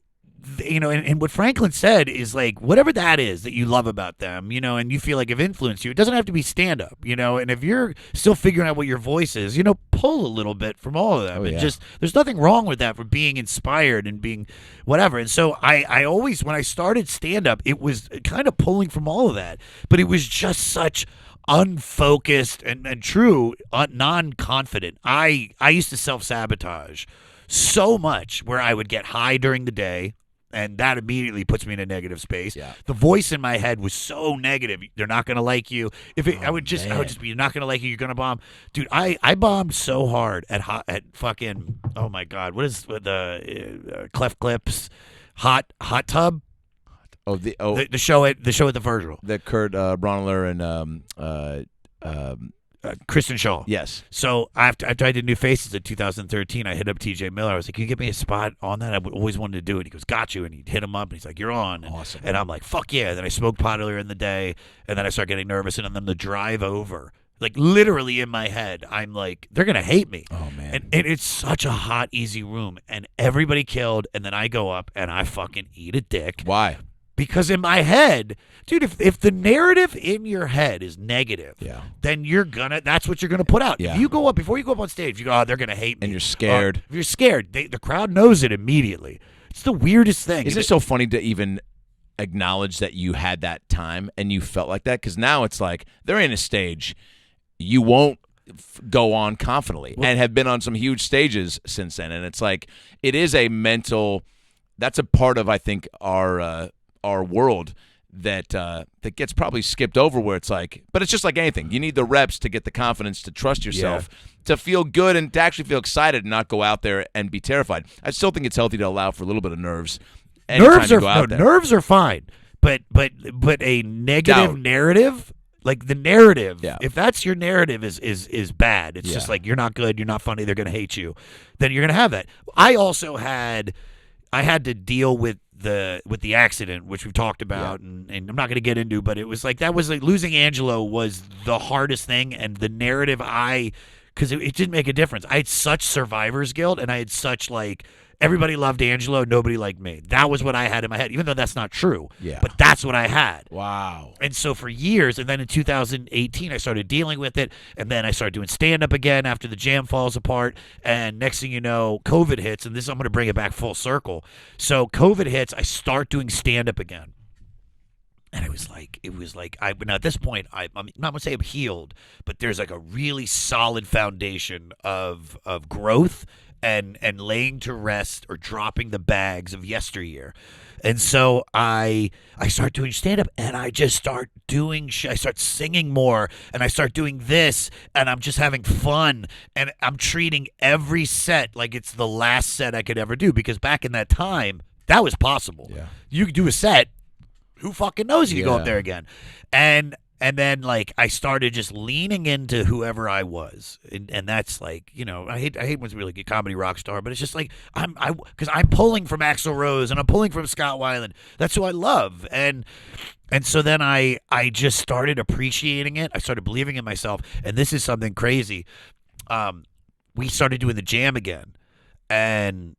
S1: you know, and what Franklin said is like, whatever that is that you love about them, you know, and you feel like have influenced you, it doesn't have to be stand up, you know, and if you're still figuring out what your voice is, you know, pull a little bit from all of them. And just, there's nothing wrong with that for being inspired and being whatever. And so I always, when I started stand up, it was kind of pulling from all of that, but it was just such unfocused and true, non-confident. I used to self-sabotage so much where I would get high during the day, and that immediately puts me in a negative space. Yeah. The voice in my head was so negative. They're not going to like you. I would just be, you're not going to like you. You're going to bomb. Dude, I bombed so hard at fucking, oh my God. What is the Clef Clips Hot Tub? The show at the Virgil.
S2: The Kurt Bronler and
S1: Kristen Shaw.
S2: Yes.
S1: So after I did New Faces in 2013, I hit up TJ Miller. I was like, "Can you give me a spot on that?" I always wanted to do it. He goes, "Got you." And he'd hit him up, and he's like, "You're on."
S2: Awesome.
S1: And I'm like, "Fuck yeah!" Then I smoked pot earlier in the day, and then I start getting nervous, and then the drive over, like literally in my head, I'm like, "They're gonna hate me."
S2: Oh man.
S1: And it's such a hot, easy room, and everybody killed, and then I go up and I fucking eat a dick.
S2: Why?
S1: Because in my head, dude, if the narrative in your head is negative, then that's what you're gonna put out.
S2: Yeah.
S1: If you go up, before you go up on stage, you go, "Oh, they're gonna hate me."
S2: And you're scared.
S1: If you're scared, the crowd knows it immediately. It's the weirdest thing.
S2: Isn't it so funny to even acknowledge that you had that time and you felt like that? Because now it's like they're in a stage you won't go on confidently and have been on some huge stages since then. And it's like it is a mental – that's a part of, I think, our world that gets probably skipped over, where it's like, but it's just like anything. You need the reps to get the confidence to trust yourself, to feel good and to actually feel excited and not go out there and be terrified. I still think it's healthy to allow for a little bit of nerves.
S1: Nerves are fine, but a negative narrative, like the narrative, if that's your narrative is bad. It's just like, you're not good, you're not funny, they're going to hate you. Then you're going to have that. I also had to deal with the accident, which we've talked about, and I'm not going to get into, but it was like, that was like losing Angelo was the hardest thing, and the narrative because it didn't make a difference. I had such survivor's guilt, and I had such like, everybody loved Angelo, nobody liked me. That was what I had in my head, even though that's not true. Yeah. But that's what I had.
S2: Wow.
S1: And so for years, and then in 2018, I started dealing with it, and then I started doing stand-up again after the jam falls apart, and next thing you know, COVID hits, and I'm going to bring it back full circle. So COVID hits, I start doing stand-up again. And it was like now at this point, I'm not going to say I'm healed, but there's like a really solid foundation of growth and laying to rest or dropping the bags of yesteryear. And so I start doing stand-up, and I just start doing I start singing more, and I start doing this, and I'm just having fun, and I'm treating every set like it's the last set I could ever do, because back in that time, that was possible. Yeah. You could do a set, who fucking knows you go up there again. And then, like, I started just leaning into whoever I was, and that's like, you know, I hate when it's really good comedy rock star, but it's just like because I'm pulling from Axl Rose and I'm pulling from Scott Weiland. That's who I love, and so then I just started appreciating it. I started believing in myself, and this is something crazy. We started doing the jam again, and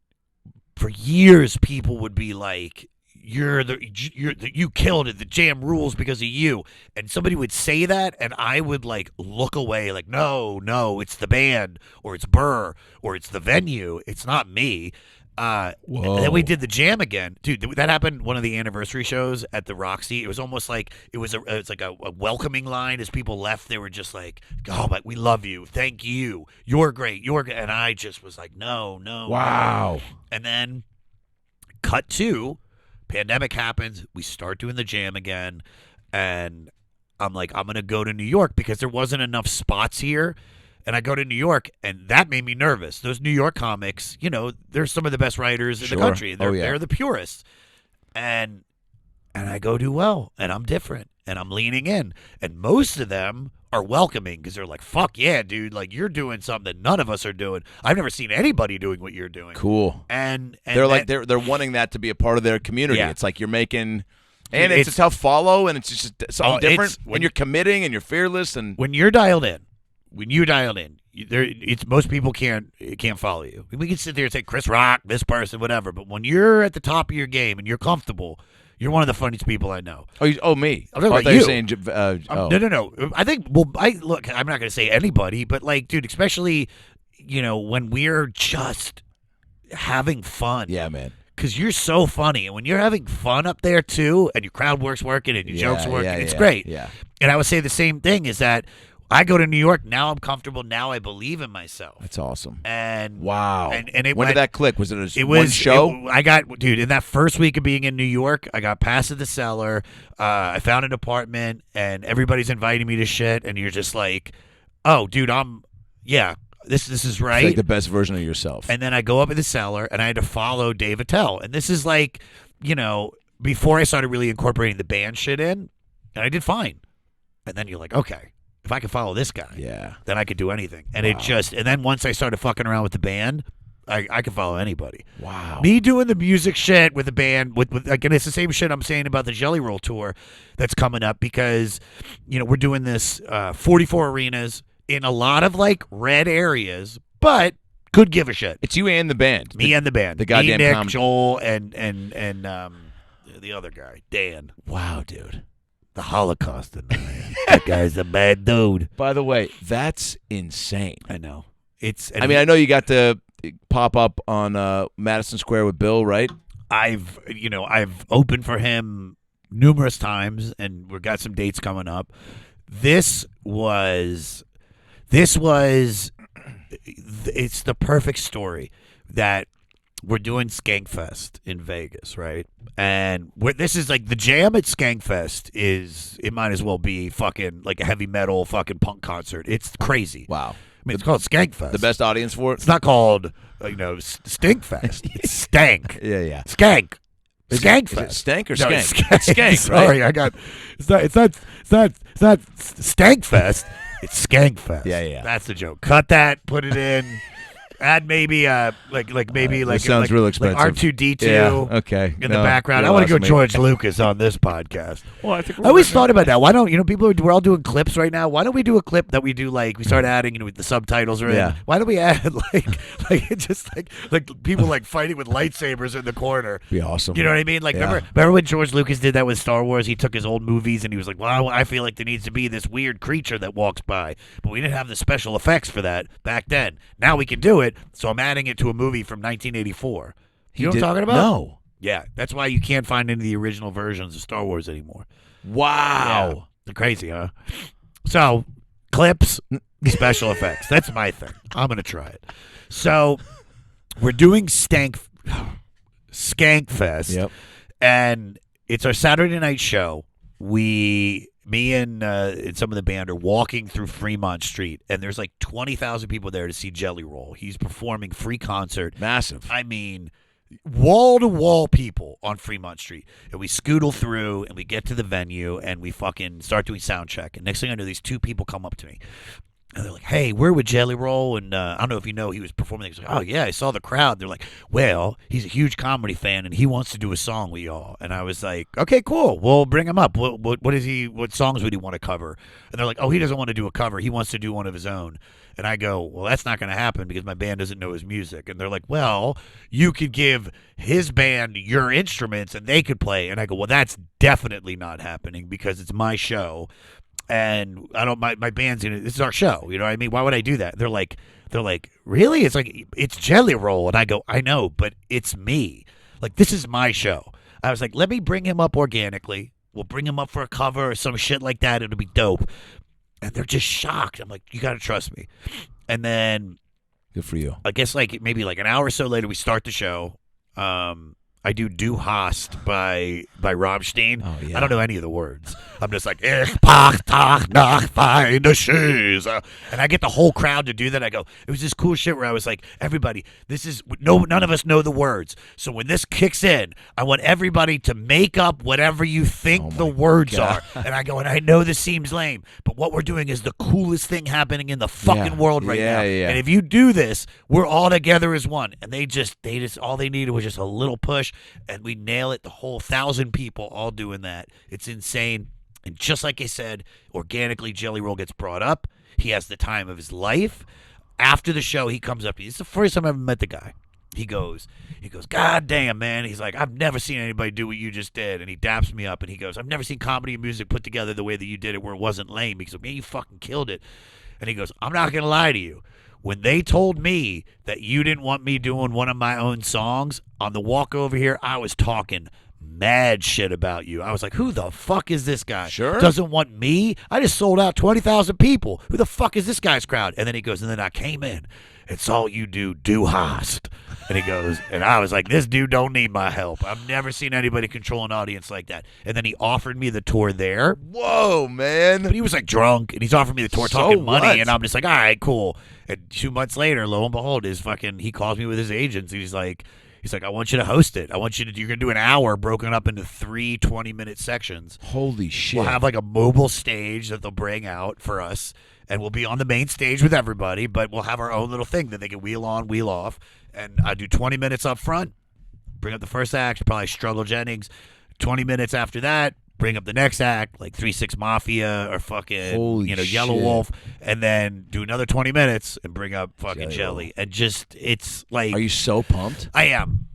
S1: for years people would be like, you killed it. The jam rules because of you. And somebody would say that, and I would like look away, like, no, it's the band, or it's Burr, or it's the venue. It's not me. And then we did the jam again, dude. That happened one of the anniversary shows at the Roxy. It was almost like it's like a welcoming line. As people left, they were just like, "Oh, but we love you, thank you, you're great, you're good." And I just was like, no.
S2: Wow.
S1: And then cut to. Pandemic happens, we start doing the jam again, and I'm like, I'm going to go to New York because there wasn't enough spots here, and I go to New York, and that made me nervous. Those New York comics, you know, they're some of the best writers in the country. They're the purists, and I go do well, and I'm different, and I'm leaning in, and most of them are welcoming because they're like, fuck yeah, dude, like you're doing something that none of us are doing. I've never seen anybody doing what you're doing.
S2: Cool.
S1: And
S2: they're like they're wanting that to be a part of their community.
S1: Yeah.
S2: It's like you're making, and it's a tough follow, and it's just something different. When you're committing and you're fearless, and
S1: when you're dialed in, it's most people can't follow you. We can sit there and say Chris Rock, this person, whatever, but when you're at the top of your game and you're comfortable, you're one of the funniest people I know.
S2: Me.
S1: I'm talking about
S2: you.
S1: you.
S2: Saying,
S1: No. I think. Well, look. I'm not going to say anybody, but like, dude, especially, when we're just having fun.
S2: Yeah, man.
S1: Because you're so funny, and when you're having fun up there too, and your crowd work's working and your jokes are working, it's great.
S2: Yeah.
S1: And I would say the same thing is that I go to New York now. I'm comfortable now. I believe in myself.
S2: That's awesome.
S1: And
S2: wow.
S1: And
S2: when did that click? Was it one show?
S1: I got, dude, in that first week of being in New York, I got passed at the cellar. I found an apartment, and everybody's inviting me to shit, and you're just like, oh, dude, this is right.
S2: It's like the best version of yourself.
S1: And then I go up in the cellar, and I had to follow Dave Attell. And this is like, before I started really incorporating the band shit in, and I did fine. And then you're like, okay, if I can follow this guy, then I could do anything. And and then once I started fucking around with the band, I could follow anybody.
S2: Wow.
S1: Me doing the music shit with the band, with again, it's the same shit I'm saying about the Jelly Roll tour that's coming up because, we're doing this 44 arenas in a lot of like red areas, but could give a shit.
S2: It's you and the band.
S1: Me and the band.
S2: The goddamn
S1: Nick, Joel, and the other guy, Dan.
S2: Wow, dude.
S1: The Holocaust in there. That guy's a bad dude.
S2: By the way, that's insane.
S1: I know.
S2: I know you got to pop up on Madison Square with Bill, right?
S1: I've opened for him numerous times, and we've got some dates coming up. This was it's the perfect story that we're doing Skankfest in Vegas, right? And this is like the jam at Skankfest it might as well be fucking like a heavy metal fucking punk concert. It's crazy.
S2: Wow.
S1: I mean, it's called Skankfest.
S2: The best audience for it?
S1: It's not called, Stinkfest. It's Stank.
S2: Yeah.
S1: Skank.
S2: Is
S1: Skankfest.
S2: it stank or
S1: No,
S2: skank?
S1: it's
S2: Skank,
S1: Sorry,
S2: right?
S1: it's not Stankfest. It's Skankfest.
S2: Yeah.
S1: That's the joke. Cut that. Put it in. Add maybe
S2: This sounds real expensive.
S1: Like R2D2.
S2: Yeah, okay.
S1: In the background. I want to go George Lucas on this podcast.
S2: Well, I think
S1: I always thought about that. Why don't we're all doing clips right now? Why don't we do a clip that we do we start adding with the subtitles are in?
S2: Yeah.
S1: Why don't we add it's just like people fighting with lightsabers in the corner?
S2: Be awesome.
S1: You know what I mean? Remember when George Lucas did that with Star Wars? He took his old movies and he was like, well, I feel like there needs to be this weird creature that walks by. But we didn't have the special effects for that back then. Now we can do it. So I'm adding it to a movie from 1984. You know what I'm talking about?
S2: No.
S1: Yeah, that's why you can't find any of the original versions of Star Wars anymore.
S2: Wow.
S1: Yeah. They're crazy, huh? So, clips, special effects. That's my thing. I'm going to try it. So, we're doing Skankfest.
S2: Yep.
S1: And it's our Saturday night show. Me and some of the band are walking through Fremont Street, and there's 20,000 people there to see Jelly Roll. He's performing free concert.
S2: Massive.
S1: I mean, wall-to-wall people on Fremont Street. And we scootle through, and we get to the venue, and we fucking start doing sound check. And next thing I know, these two people come up to me. And they're like, hey, we're with Jelly Roll, and I don't know if you know he was performing. He's like, oh, yeah, I saw the crowd. They're like, well, he's a huge comedy fan, and he wants to do a song with y'all. And I was like, okay, cool. We'll bring him up. What songs would he want to cover? And they're like, oh, he doesn't want to do a cover. He wants to do one of his own. And I go, well, that's not going to happen because my band doesn't know his music. And they're like, well, you could give his band your instruments, and they could play. And I go, well, that's definitely not happening because it's my show. And I don't. My band's in it. This is our show. You know what I mean? Why would I do that? They're like, really? It's Jelly Roll, and I go, I know, but it's me. This is my show. I was like, let me bring him up organically. We'll bring him up for a cover or some shit like that. It'll be dope. And they're just shocked. I'm like, you got to trust me. And then,
S2: good for you.
S1: I guess maybe an hour or so later, we start the show. I do Hast by Rammstein.
S2: Oh, yeah.
S1: I don't know any of the words. I'm just like, Ich pach tach nach feine shoes. And I get the whole crowd to do that. I go, it was this cool shit where I was like, everybody, none of us know the words. So when this kicks in, I want everybody to make up whatever you think the words are. And I go, and I know this seems lame, but what we're doing is the coolest thing happening in the fucking world right now.
S2: Yeah.
S1: And if you do this, we're all together as one. And they just all they needed was just a little push, and we nail it. The whole 1,000 people all doing that. It's insane. And just like I said, organically Jelly Roll gets brought up. He has the time of his life. After the show, he comes up to me. It's the first time I ever met the guy. He goes, God damn, man. He's like, I've never seen anybody do what you just did. And he daps me up and he goes, I've never seen comedy and music put together the way that you did it, where it wasn't lame. He goes, man, you fucking killed it. And he goes, I'm not going to lie to you. When they told me that you didn't want me doing one of my own songs, on the walk over here, I was talking mad shit about you. I was like, who the fuck is this guy?
S2: Sure.
S1: Doesn't want me? I just sold out 20,000 people. Who the fuck is this guy's crowd? And then he goes, and then I came in. It's all you do Hast. And he goes, and I was like, this dude don't need my help. I've never seen anybody control an audience like that. And then he offered me the tour there.
S2: Whoa, man.
S1: But he was like drunk, and he's offering me the tour,
S2: So
S1: talking money,
S2: what?
S1: and I'm just like, all right, cool. And 2 months later, lo and behold, he calls me with his agents. He's like, I want you to host it. You're gonna do an hour broken up into 3 20-minute sections.
S2: Holy shit.
S1: We'll have like a mobile stage that they'll bring out for us, and we'll be on the main stage with everybody, but we'll have our own little thing that they can wheel on, wheel off. And I do 20 minutes up front, bring up the first act, probably Struggle Jennings. 20 minutes after that, bring up the next act, like 3-6 Mafia or fucking
S2: Holy
S1: Yellow
S2: shit.
S1: Wolf, and then do another 20 minutes and bring up fucking
S2: Jelly
S1: Jelly. And just, it's like,
S2: Are you so pumped?
S1: I am.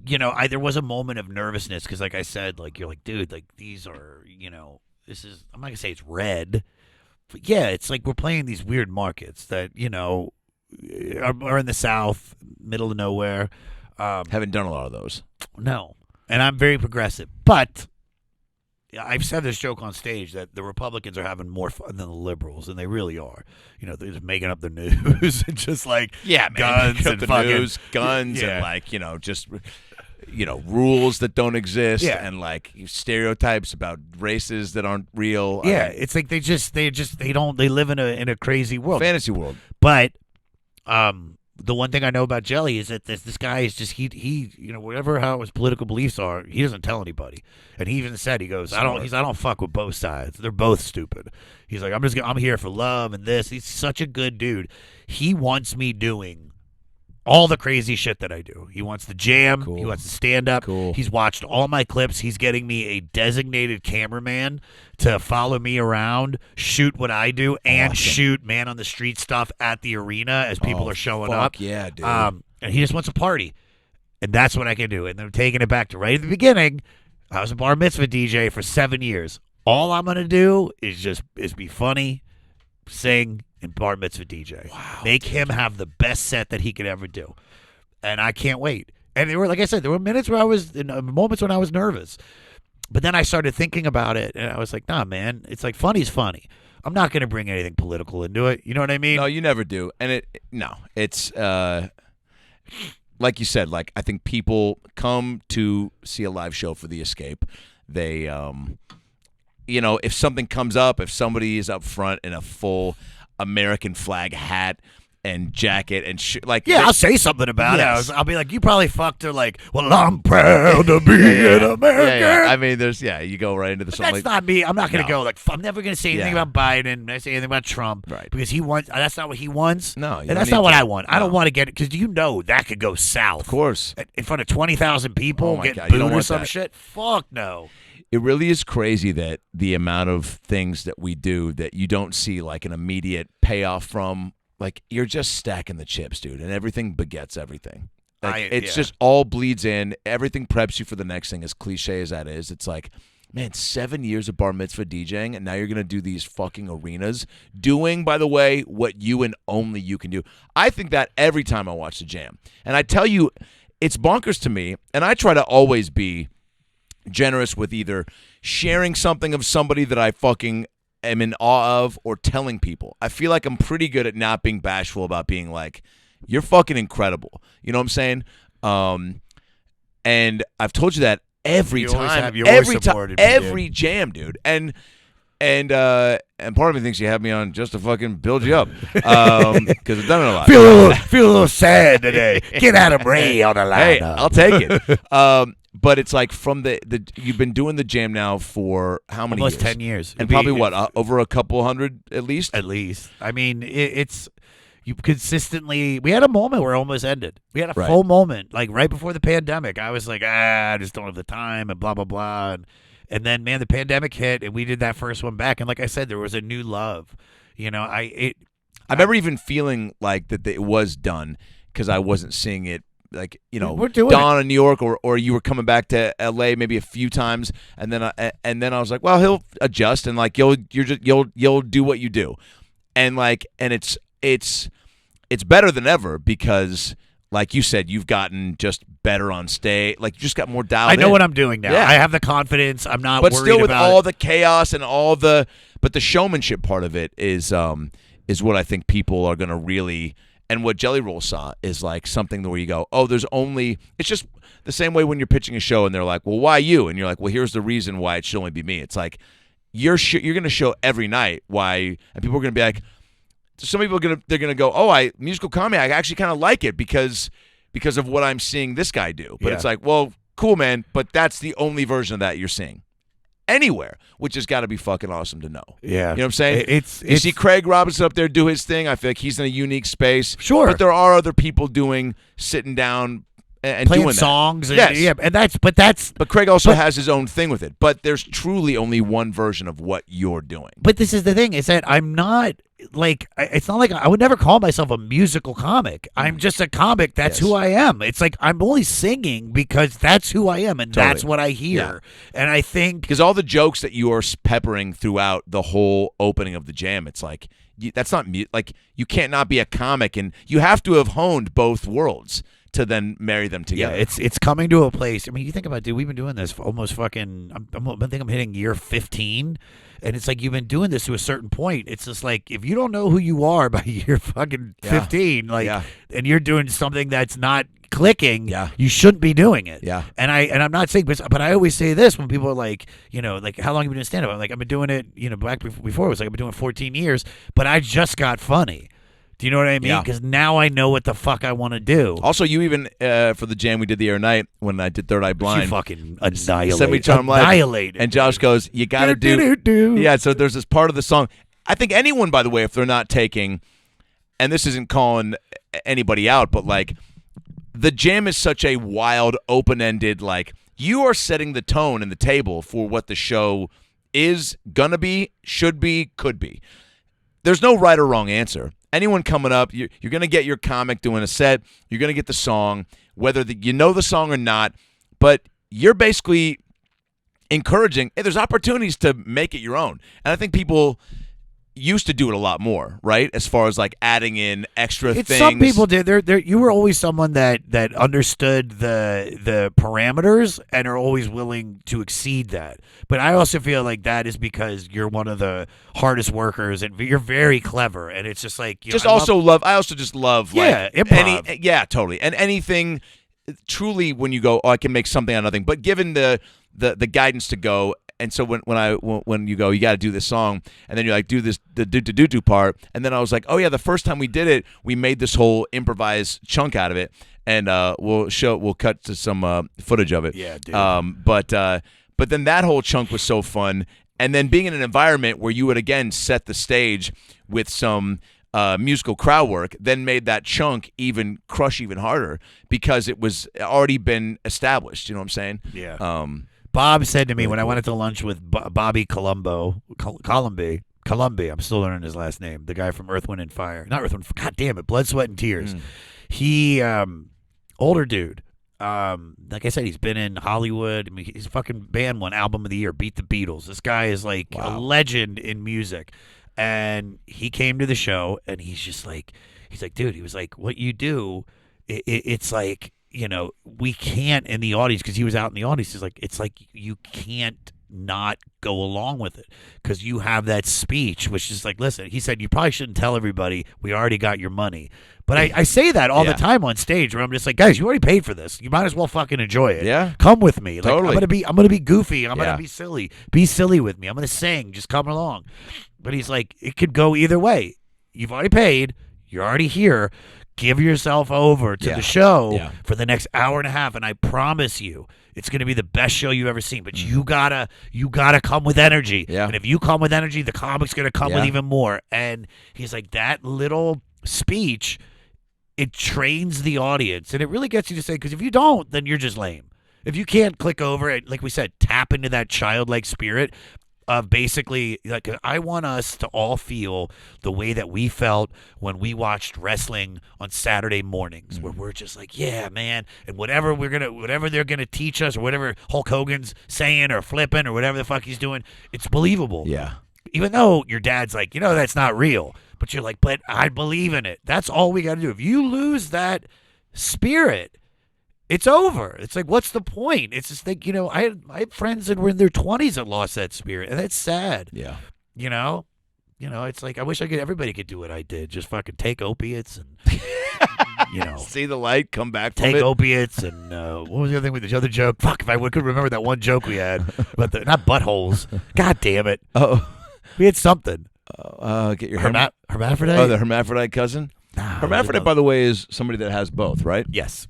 S1: There was a moment of nervousness because, like I said, like, you're like, dude, like, these are, this is, I'm not going to say it's red, but yeah, it's like we're playing these weird markets that, are in the South, middle of nowhere.
S2: Haven't done a lot of those.
S1: No. And I'm very progressive. But I've said this joke on stage that the Republicans are having more fun than the liberals, and they really are. They're just making up the news and just like guns and
S2: the
S1: fucking
S2: news, guns, and like, just rules that don't exist, and like stereotypes about races that aren't real.
S1: Yeah, it's like they live in a crazy world.
S2: Fantasy world.
S1: But the one thing I know about Jelly is that this guy is just he whatever how his political beliefs are, he doesn't tell anybody. And he even said, he goes, I don't fuck with both sides. They're both stupid. He's like, I'm here for love and this. He's such a good dude. He wants me doing all the crazy shit that I do. He wants the jam.
S2: Cool.
S1: He wants to stand up.
S2: Cool.
S1: He's watched all my clips. He's getting me a designated cameraman to follow me around, shoot what I do, and shoot man on the street stuff at the arena as people are showing up.
S2: Yeah, dude.
S1: And he just wants a party. And that's what I can do. And they're taking it back to right at the beginning. I was a bar mitzvah DJ for 7 years. All I'm going to do is be funny, sing, and bar mitzvah DJ.
S2: Wow,
S1: Make him have the best set that he could ever do. And I can't wait. And there were, like I said, there were moments when I was nervous. But then I started thinking about it, and I was like, nah, man, it's like funny's funny. I'm not going to bring anything political into it. You know what I mean?
S2: No, you never do. And it's like you said, like, I think people come to see a live show for the escape. They, if something comes up, if somebody is up front in a full American flag hat and jacket and
S1: I'll say something about
S2: Yes.
S1: it. I'll be like, you probably fucked her. Like, well, I'm proud to be an American.
S2: Yeah. I mean, you go right into the song.
S1: That's not me. I'm not going to go like, I'm never going to say anything
S2: Yeah.
S1: about Biden. I say anything about Trump,
S2: Right.
S1: Because he wants. That's not what he wants.
S2: No, you
S1: and
S2: don't
S1: that's
S2: need
S1: not what
S2: to.
S1: I want. I
S2: No.
S1: don't want to get it because that could go south.
S2: Of course.
S1: In front of 20,000 people,
S2: Oh my
S1: get
S2: God, you
S1: booed
S2: don't
S1: or
S2: want
S1: some
S2: that.
S1: shit. Fuck no.
S2: It really is crazy that the amount of things that we do that you don't see like an immediate payoff from. Like, you're just stacking the chips, dude, and everything begets everything. Like, it's just all bleeds in. Everything preps you for the next thing, as cliche as that is. It's like, man, 7 years of bar mitzvah DJing, and now you're going to do these fucking arenas, doing, by the way, what you and only you can do. I think that every time I watch the jam. And I tell you, it's bonkers to me, and I try to always be generous with either sharing something of somebody that I fucking am in awe of or telling people. I feel like I'm pretty good at not being bashful about being like, you're fucking incredible. You know what I'm saying? And I've told you that every
S1: You always
S2: time,
S1: have. You always
S2: every time,
S1: supported me,
S2: every jam, dude. And part of me thinks you have me on just to fucking build you up, because I've done it a lot.
S1: Feel a little sad today. Get Adam Ray on the line.
S2: Hey, I'll take it. But it's like from the you've been doing the jam now for how many
S1: almost
S2: years?
S1: 10 years.
S2: And probably what, over a couple hundred at least?
S1: At least. I mean, it's you consistently. We had a moment where it almost ended. We had a full moment, like right before the pandemic. I was like, I just don't have the time, and blah blah blah. And then, man, the pandemic hit, and we did that first one back. And like I said, there was a new love. You know, I
S2: remember even feeling like that it was done because I wasn't seeing it. Like, you know,
S1: We're doing
S2: Dawn in New York, or you were coming back to L.A. maybe a few times, and then I was like, well, he'll adjust, and like you'll do what you do, and it's better than ever because, like you said, you've gotten just better on stage, like you just got more dialed.
S1: I know
S2: in.
S1: what I'm doing now.
S2: Yeah.
S1: I have the confidence. I'm not
S2: but
S1: worried
S2: still with
S1: about
S2: all the chaos and but the showmanship part of it is what I think people are going to really. And what Jelly Roll saw is like something where you go, oh, it's just the same way when you're pitching a show and they're like, well, why you? And you're like, well, here's the reason why it should only be me. It's like you're going to show every night why, and people are going to be like, some people they're going to go, oh, musical comedy, I actually kind of like it because of what I'm seeing this guy do. But it's like, well, cool, man, but that's the only version of that you're seeing anywhere, which has got to be fucking awesome to know.
S1: Yeah.
S2: You know what I'm saying?
S1: You
S2: see Craig Robinson up there do his thing. I feel like he's in a unique space.
S1: Sure.
S2: But there are other people sitting down and
S1: playing
S2: doing
S1: songs.
S2: That.
S1: And,
S2: yes.
S1: Yeah, and that's.
S2: But Craig also has his own thing with it. But there's truly only one version of what you're doing.
S1: But this is the thing: is that I'm not like. It's not like I would never call myself a musical comic. I'm just a comic. That's who I am. It's like I'm only singing because that's who I am, and that's what I hear. Yeah. And I think
S2: because all the jokes that you are peppering throughout the whole opening of the jam, it's like that's not like you can't not be a comic, and you have to have honed both worlds to then marry them together.
S1: Yeah, it's coming to a place. I mean, you think about it, dude. We've been doing this for almost fucking. I think I'm hitting year 15, and it's like you've been doing this to a certain point. It's just like if you don't know who you are by year fucking 15, and you're doing something that's not clicking, you shouldn't be doing it.
S2: Yeah.
S1: And I'm not saying, but I always say this when people are like, you know, like how long have you been doing stand up? I'm like, I've been doing it, you know, back before it was like I've been doing it 14 years, but I just got funny. Do you know what I mean? Because now I know what the fuck I want to do.
S2: Also, you even, for the jam we did the other night when I did Third Eye Blind.
S1: You fucking annihilated.
S2: Send me Charm Live. And Josh goes, you got to do. Yeah, so there's this part of the song. I think anyone, by the way, if they're not taking, and this isn't calling anybody out, but like the jam is such a wild, open-ended, like you are setting the tone and the table for what the show is, gonna be, should be, could be. There's no right or wrong answer. Anyone coming up, you're going to get your comic doing a set. You're going to get the song, whether you know the song or not. But you're basically encouraging, hey, there's opportunities to make it your own. And I think people used to do it a lot more, right? As far as like adding in extra things.
S1: Some people did. You were always someone that understood the parameters and are always willing to exceed that. But I also feel like that is because you're one of the hardest workers and you're very clever. And it's just like
S2: I also just love like
S1: improv.
S2: Totally. And anything truly when you go, oh, I can make something out of nothing. But given the guidance to go. And so when you go, you got to do this song, and then you're like, do this the do part, and then I was like, oh yeah, the first time we did it, we made this whole improvised chunk out of it, and we'll cut to some footage of it.
S1: Yeah, dude.
S2: But then that whole chunk was so fun, and then being in an environment where you would again set the stage with some musical crowd work, then made that chunk crush even harder because it was already been established. You know what I'm saying?
S1: Yeah. Bob said to me when I went to lunch with Bobby Colomby, I'm still learning his last name, the guy from Earth, Wind, and Fire. Not Earth, Wind, God damn it, Blood, Sweat, and Tears. He, older dude. Like I said, he's been in Hollywood. I mean, his fucking band won Album of the Year, beat the Beatles. This guy is like a legend in music. And he came to the show, and he's like, dude, he was like, what you do, it's like, you know, we can't in the audience, because he was out in the audience. It's like you can't not go along with it because you have that speech, which is like, listen, he said, you probably shouldn't tell everybody we already got your money. But I say that all the time on stage where I'm just like, guys, you already paid for this. You might as well fucking enjoy it.
S2: Yeah.
S1: Come with me. Like,
S2: Totally.
S1: I'm gonna be goofy. I'm gonna be silly. Be silly with me. I'm gonna sing. Just come along. But he's like, it could go either way. You've already paid. You're already here. Give yourself over to the show for the next hour and a half, and I promise you, it's going to be the best show you've ever seen. But you gotta come with energy.
S2: Yeah.
S1: And if you come with energy, the comic's going to come with even more. And he's like, that little speech, it trains the audience, and it really gets you to say, because if you don't, then you're just lame. If you can't click over it, like we said, tap into that childlike spirit of basically, like, I want us to all feel the way that we felt when we watched wrestling on Saturday mornings, where we're just like, yeah, man, and whatever they're gonna teach us, or whatever Hulk Hogan's saying or flipping or whatever the fuck he's doing, it's believable.
S2: Yeah.
S1: Even though your dad's like, that's not real, but you're like, but I believe in it. That's all we got to do. If you lose that spirit, it's over. It's like, what's the point? It's just like, I had friends that were in their 20s that lost that spirit, and that's sad.
S2: Yeah.
S1: It's like, I wish everybody could do what I did. Just fucking take opiates and,
S2: see the light, come back from
S1: take
S2: it.
S1: opiates and what was the other thing with the other joke? Fuck, if I could remember that one joke we had, but not buttholes. God damn it.
S2: Oh,
S1: We had something.
S2: get your
S1: Hermaphrodite?
S2: Oh, the hermaphrodite cousin. Hermaphrodite, by the way, is somebody that has both, right?
S1: Yes.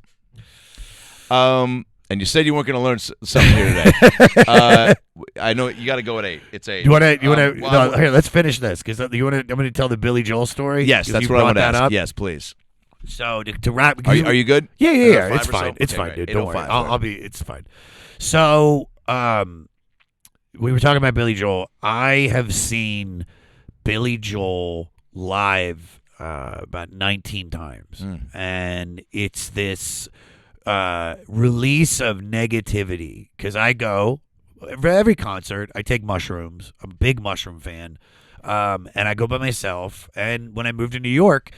S2: And you said you weren't going to learn something here today. I know you got to go at 8. It's 8.
S1: You want to? No, here, let's finish this because you want to. I'm going to tell the Billy Joel story.
S2: Yes, that's what I want to ask.
S1: Up.
S2: Yes, please.
S1: So to wrap,
S2: Are you good?
S1: Yeah. It's
S2: 5 or
S1: fine.
S2: so?
S1: It's
S2: Okay,
S1: fine,
S2: great.
S1: dude. Don't worry.
S2: 8:05,
S1: I'll be. It's fine. So we were talking about Billy Joel. I have seen Billy Joel live about 19 times, and it's this release of negativity because I go for every concert. I take mushrooms. I'm a big mushroom fan, and I go by myself. And when I moved to New York,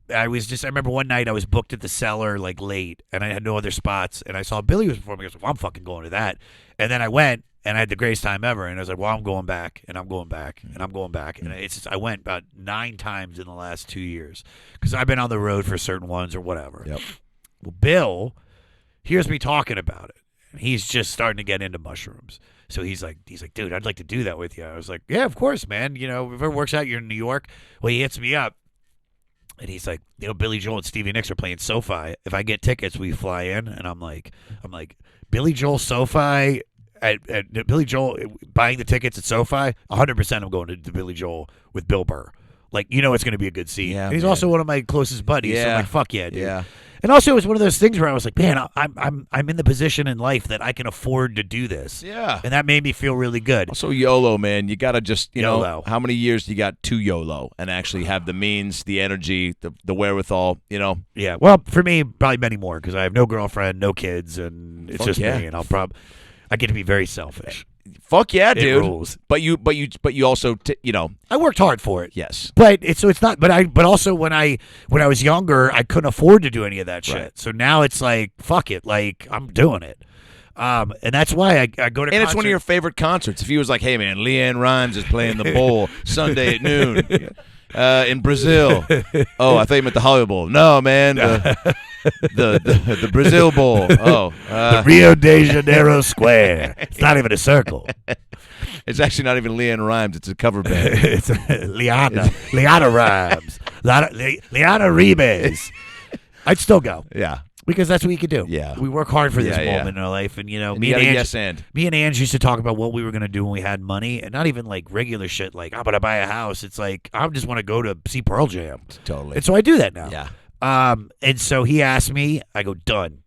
S1: I remember one night I was booked at the Cellar like late, and I had no other spots, and I saw Billy was performing. I was like, well, I'm fucking going to that. And then I went, and I had the greatest time ever. And I was like, well, I'm going back, and I'm going back, and I'm going back. And I went about 9 times in the last 2 years because I've been on the road for certain ones or whatever.
S2: Yep.
S1: Well, Bill hears me talking about it, and he's just starting to get into mushrooms. So he's like, dude, I'd like to do that with you. I was like, yeah, of course, man. If it works out, you're in New York. Well, he hits me up. And he's like, Billy Joel and Stevie Nicks are playing SoFi. If I get tickets, we fly in. And I'm like, Billy Joel SoFi, at Billy Joel buying the tickets at SoFi, 100% I'm going to Billy Joel with Bill Burr. Like, it's going to be a good scene.
S2: Yeah,
S1: and he's
S2: man.
S1: also one of my closest buddies. So I'm like, fuck yeah, dude.
S2: Yeah.
S1: And also, it was one of those things where I was like, man, I'm in the position in life that I can afford to do this.
S2: Yeah.
S1: And that made me feel really good.
S2: Also, YOLO, man. You got to just,
S1: YOLO.
S2: How many years you got to YOLO and actually have the means, the energy, the wherewithal,
S1: Yeah. Well, for me, probably many more because I have no girlfriend, no kids, and it's just me. And I get to be very selfish.
S2: Fuck yeah,
S1: It
S2: dude.
S1: rules.
S2: But you also,
S1: I worked hard for it.
S2: yes.
S1: But it's not. But also when I was younger, I couldn't afford to do any of that shit.
S2: Right.
S1: So now it's like, fuck it, like I'm doing it. And that's why I go to.
S2: And it's one of your favorite concerts. If he was like, hey, man, Leanne Rhymes is playing the Bowl Sunday at noon in Brazil. Oh, I thought you meant the Hollywood Bowl. No, man, the Brazil Bowl. Oh,
S1: the Rio de Janeiro Square. It's not even a circle.
S2: It's actually not even Leanne Rhymes. It's a cover band.
S1: It's Liana Rhymes. Liana Ribes. I'd still go.
S2: Yeah.
S1: Because that's what we could do.
S2: Yeah.
S1: We work hard for this
S2: Yeah,
S1: moment in our life. And,
S2: And you gotta yes and.
S1: me and Ange used to talk about what we were going to do when we had money. And not even like regular shit like, I'm going to buy a house. It's like, I just want to go to see Pearl Jam.
S2: Totally.
S1: And so I do that now.
S2: Yeah.
S1: And so he asked me, I go, done.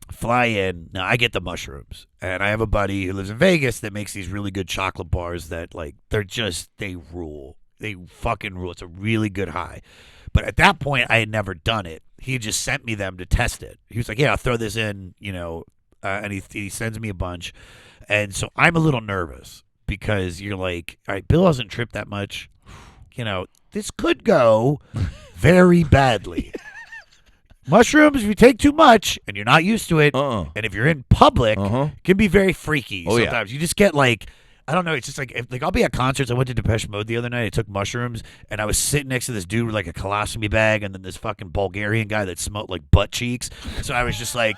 S1: Fly in. Now I get the mushrooms. And I have a buddy who lives in Vegas that makes these really good chocolate bars that like, they rule. They fucking rule. It's a really good high. But at that point, I had never done it. He had just sent me them to test it. He was like, yeah, I'll throw this in, and he sends me a bunch. And so I'm a little nervous because you're like, all right, Bill doesn't trip that much. This could go very badly. Mushrooms, if you take too much and you're not used to it, and if you're in public, can be very freaky sometimes. You just get like, I don't know. It's just like I'll be at concerts. I went to Depeche Mode the other night. I took mushrooms, and I was sitting next to this dude with like a colostomy bag, and then this fucking Bulgarian guy that smelled like butt cheeks. So I was just like,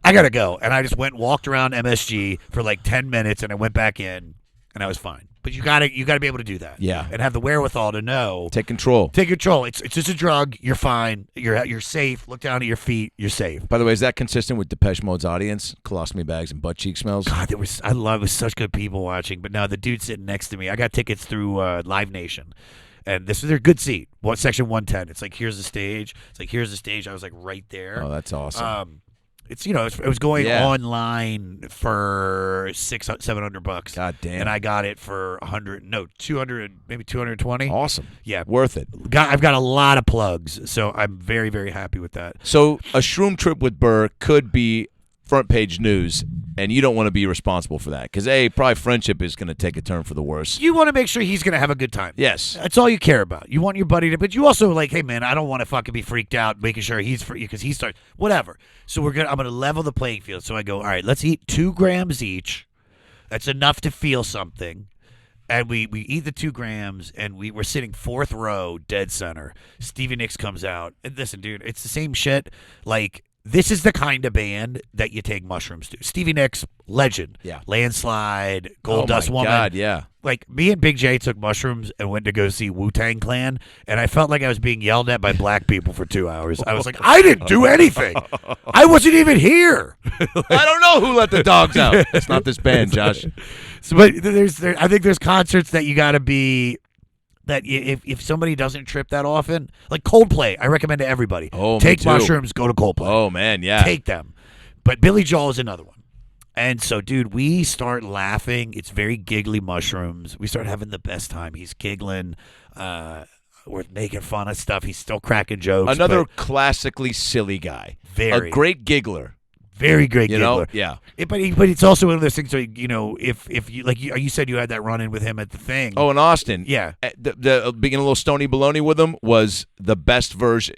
S1: I gotta go, and I just went and walked around MSG for like 10 minutes, and I went back in, and I was fine. But you gotta be able to do that, and have the wherewithal to know.
S2: Take control.
S1: It's just a drug. You're fine. You're safe. Look down at your feet. You're safe.
S2: By the way, is that consistent with Depeche Mode's audience? Colostomy bags and butt cheek smells.
S1: God, it was such good people watching. But now the dude sitting next to me, I got tickets through Live Nation, and this was their good seat. Section 110. It's like here's the stage. I was like right there.
S2: Oh, that's awesome.
S1: It's it was going online for $700.
S2: God damn!
S1: And I got it for 200, maybe 220.
S2: Awesome.
S1: Yeah,
S2: worth it.
S1: I've got a lot of plugs, so I'm very, very happy with that.
S2: So a shroom trip with Burr could be front page news, and you don't want to be responsible for that because probably friendship is going to take a turn for the worse.
S1: You want to make sure he's going to have a good time.
S2: Yes,
S1: that's all you care about. You want your buddy to, but you also like, hey man, I don't want to fucking be freaked out making sure he's free because he starts whatever. So I'm gonna level the playing field. So I go, all right, let's eat 2 grams each. That's enough to feel something. And we eat the 2 grams, and we're sitting 4th row, dead center. Stevie Nicks comes out. And listen, dude, it's the same shit. Like, this is the kind of band that you take mushrooms to. Stevie Nicks, legend.
S2: Yeah.
S1: Landslide, Gold Dust Woman.
S2: God, yeah.
S1: Like, me and Big J took mushrooms and went to go see Wu-Tang Clan, and I felt like I was being yelled at by black people for 2 hours. I was like, I didn't do anything. I wasn't even here.
S2: I don't know who let the dogs out. It's not this band, Josh.
S1: So, but I think there's concerts that you got to be that if somebody doesn't trip that often, like Coldplay, I recommend to everybody.
S2: Oh,
S1: take mushrooms, go to Coldplay.
S2: Oh man, yeah,
S1: take them. But Billy Joel is another one. And so, dude, we start laughing. It's very giggly mushrooms. We start having the best time. He's giggling. We're making fun of stuff. He's still cracking jokes.
S2: Another classically silly guy.
S1: Very.
S2: A great giggler.
S1: Very great
S2: giggler.
S1: Know?
S2: Yeah.
S1: But it's also one of those things where, if you, like you said you had that run-in with him at the thing.
S2: Oh, in Austin.
S1: Yeah.
S2: The being a little stony baloney with him was the best version.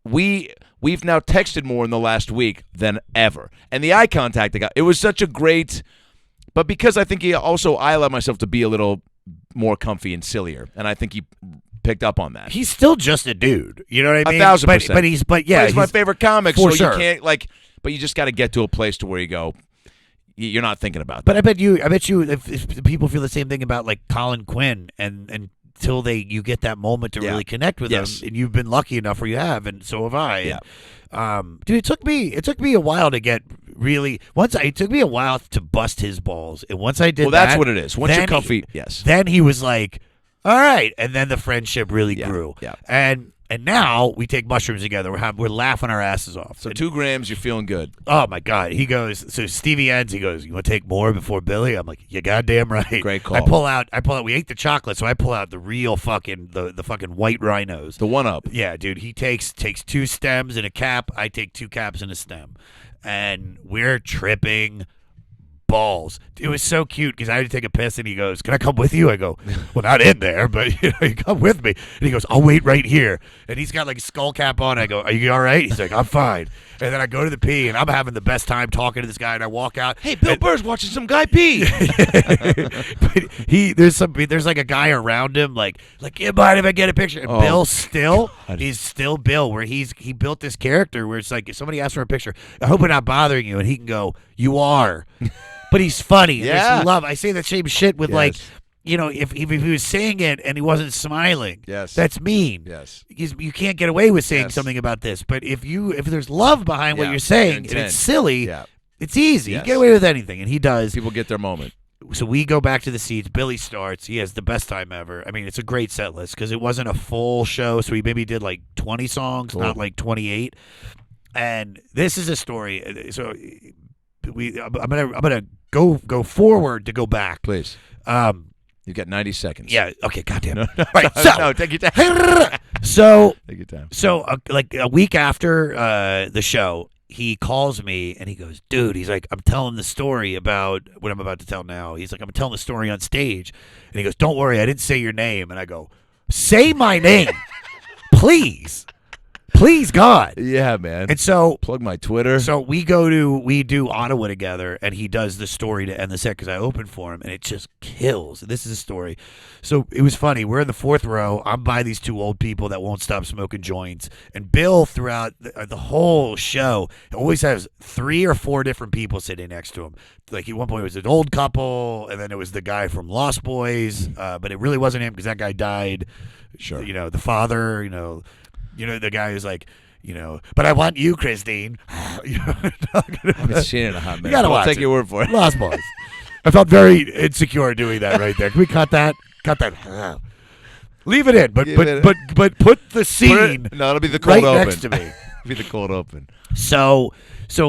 S2: We've now texted more in the last week than ever. And the eye contact I got, it was such a great, but because I think I allowed myself to be a little more comfy and sillier, and I think he picked up on that.
S1: He's still just a dude. You know what I mean?
S2: 1,000%.
S1: But
S2: he's my favorite comic, so
S1: sure.
S2: You can't but you just got to get to a place to where you go, you're not thinking about that.
S1: But I bet you if people feel the same thing about like Colin Quinn and until you get that moment to really connect with him, and you've been lucky enough where you have, and so have I.
S2: Yeah.
S1: And, dude, it took me a while to get really. It took me a while to bust his balls, and once I did,
S2: that's what it is. Once you're comfy, yes.
S1: Then he was like, all right, and then the friendship really grew.
S2: Yeah.
S1: And now we take mushrooms together. We're laughing our asses off.
S2: So 2 grams, you're feeling good.
S1: Oh my God! He goes. So Stevie ends. He goes, "You want to take more before Billy?" I'm like, "You goddamn right."
S2: Great call.
S1: I pull out. We ate the chocolate, so I pull out the real fucking the fucking white rhinos.
S2: The 1-Up.
S1: Yeah, dude. He takes 2 stems and a cap. I take 2 caps and a stem, and we're tripping balls. It was so cute because I had to take a piss, and he goes, "Can I come with you?" I go, "Well, not in there, but you come with me." And he goes, "I'll wait right here." And he's got like a skull cap on. I go, "Are you all right?" He's like, "I'm fine." And then I go to the pee, and I'm having the best time talking to this guy. And I walk out.
S2: Hey, Bill Burr's watching some guy pee.
S1: But there's like a guy around him, like you mind if I get a picture? And Bill he's still Bill, where he built this character where it's like if somebody asks for a picture, I hope I'm not bothering you, and he can go, "You are." But he's funny.
S2: Yeah.
S1: There's love. I say that same shit with like, if he was saying it and he wasn't smiling.
S2: Yes.
S1: That's mean.
S2: Yes.
S1: You can't get away with saying something about this. But if there's love behind what you're saying and it's silly, it's easy.
S2: Yes.
S1: You get away with anything, and he does.
S2: People get their moment.
S1: So we go back to the seats. Billy starts. He has the best time ever. I mean, it's a great set list because it wasn't a full show. So he maybe did like 20 songs, not like 28. And this is a story. So I'm gonna go forward to go back,
S2: please. You've got 90 seconds.
S1: Yeah. Okay. Goddamn. All right. So
S2: no, take your time.
S1: So
S2: take your time.
S1: So like a week after the show, he calls me and he goes, "Dude," he's like, "I'm telling the story about what I'm about to tell now." He's like, "I'm telling the story on stage," and he goes, "Don't worry, I didn't say your name." And I go, "Say my name, please." Please, God.
S2: Yeah, man.
S1: And so
S2: plug my Twitter.
S1: So we do Ottawa together, and he does the story to end the set because I opened for him, and it just kills. This is a story. So it was funny. We're in the fourth row. I'm by these two old people that won't stop smoking joints, and Bill throughout the whole show always has 3 or 4 different people sitting next to him. Like at one point it was an old couple, and then it was the guy from Lost Boys, but it really wasn't him because that guy died.
S2: Sure.
S1: The father. The guy who's like, but I want you, Christine.
S2: I haven't seen it in a hot minute.
S1: You gotta
S2: I'll
S1: watch
S2: take
S1: it.
S2: your word for it.
S1: Lost Boys. I felt very insecure doing that right there. Can we cut that? Cut that. Leave it in, but put the scene.
S2: No, it'll be the cold
S1: right
S2: open.
S1: next to me.
S2: It'll be the cold open.
S1: So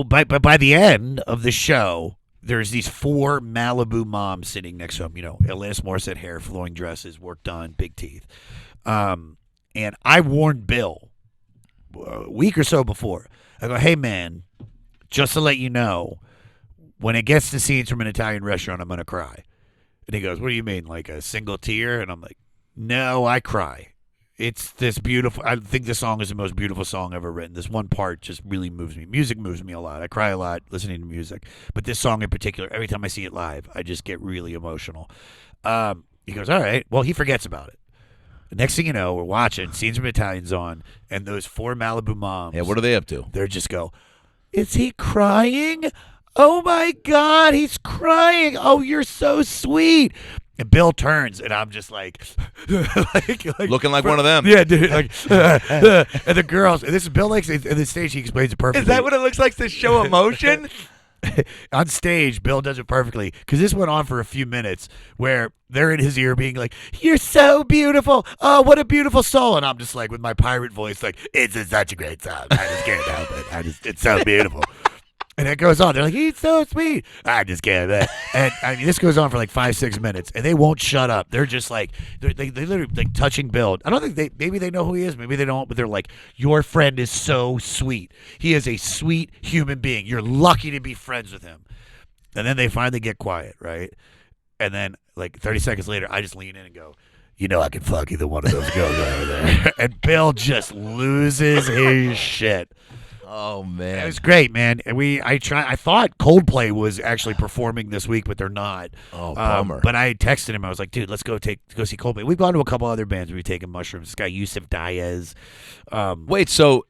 S1: by the end of the show, there's these 4 Malibu moms sitting next to him. Alanis Morissette hair, flowing dresses, work done, big teeth. And I warned Bill a week or so before. I go, hey, man, just to let you know, when it gets to scenes from an Italian restaurant, I'm going to cry. And he goes, what do you mean, like a single tear? And I'm like, no, I cry. It's this beautiful. I think this song is the most beautiful song ever written. This one part just really moves me. Music moves me a lot. I cry a lot listening to music. But this song in particular, every time I see it live, I just get really emotional. He goes, all right. Well, he forgets about it. The next thing you know, we're watching Scenes from Italians on, and those 4 Malibu moms.
S2: Yeah, what are they up to?
S1: They're just go, is he crying? Oh, my God, he's crying. Oh, you're so sweet. And Bill turns, and I'm just like
S2: looking like one of them.
S1: Yeah, dude. And the girls, and this is Bill likes it. In the stage, he explains it perfectly.
S2: Is that what it looks like to show emotion?
S1: On stage, Bill does it perfectly because this went on for a few minutes where they're in his ear being like, you're so beautiful. Oh, what a beautiful soul. And I'm just like, with my pirate voice, like, it's such a great song. I just can't help it. It's so beautiful. And it goes on. They're like, he's so sweet. I just can't. And I mean, this goes on for like 5-6 minutes, and they won't shut up. They're just like, they literally like touching Bill. I don't think maybe they know who he is. Maybe they don't, but they're like, your friend is so sweet. He is a sweet human being. You're lucky to be friends with him. And then they finally get quiet, right? And then like 30 seconds later, I just lean in and go, I can fuck either one of those girls over there. And Bill just loses his shit.
S2: Oh man,
S1: it was great, man. And I thought Coldplay was actually performing this week, but they're not.
S2: Oh, bummer.
S1: But I texted him. I was like, dude, let's go see Coldplay. We've gone to a couple other bands. We've taken mushrooms. This guy Yusuf Diaz.
S2: Wait, so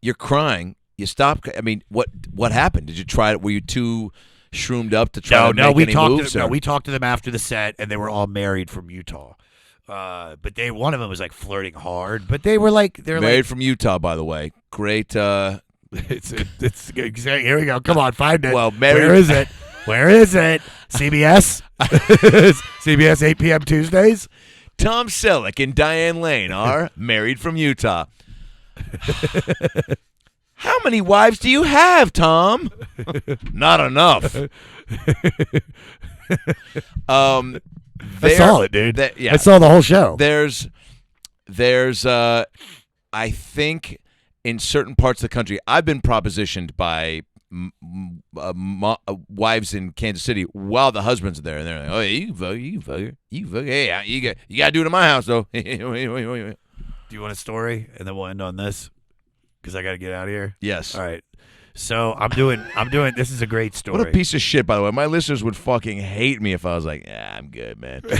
S2: you're crying? You stopped? I mean, what happened? Did you try it? Were you too shroomed up to try to make any moves?
S1: We talked to them after the set, and they were all married from Utah. But one of them was like flirting hard, but they're
S2: married from Utah, by the way. Great.
S1: It's here we go. Come on, find it.
S2: Well, married.
S1: Where is it? CBS. CBS 8 p.m. Tuesdays.
S2: Tom Selleck and Diane Lane are married from Utah. How many wives do you have, Tom? Not enough.
S1: I saw it, dude.
S2: Yeah.
S1: I saw the whole show.
S2: There's I think in certain parts of the country, I've been propositioned by wives in Kansas City while the husbands are there, and they're like, "Oh, you fuck, hey, you got to do it in my house, though."
S1: Do you want a story, and then we'll end on this because I got to get out of here?
S2: Yes.
S1: All right. So I'm doing. This is a great story.
S2: What a piece of shit, by the way. My listeners would fucking hate me if I was like, I'm good, man. But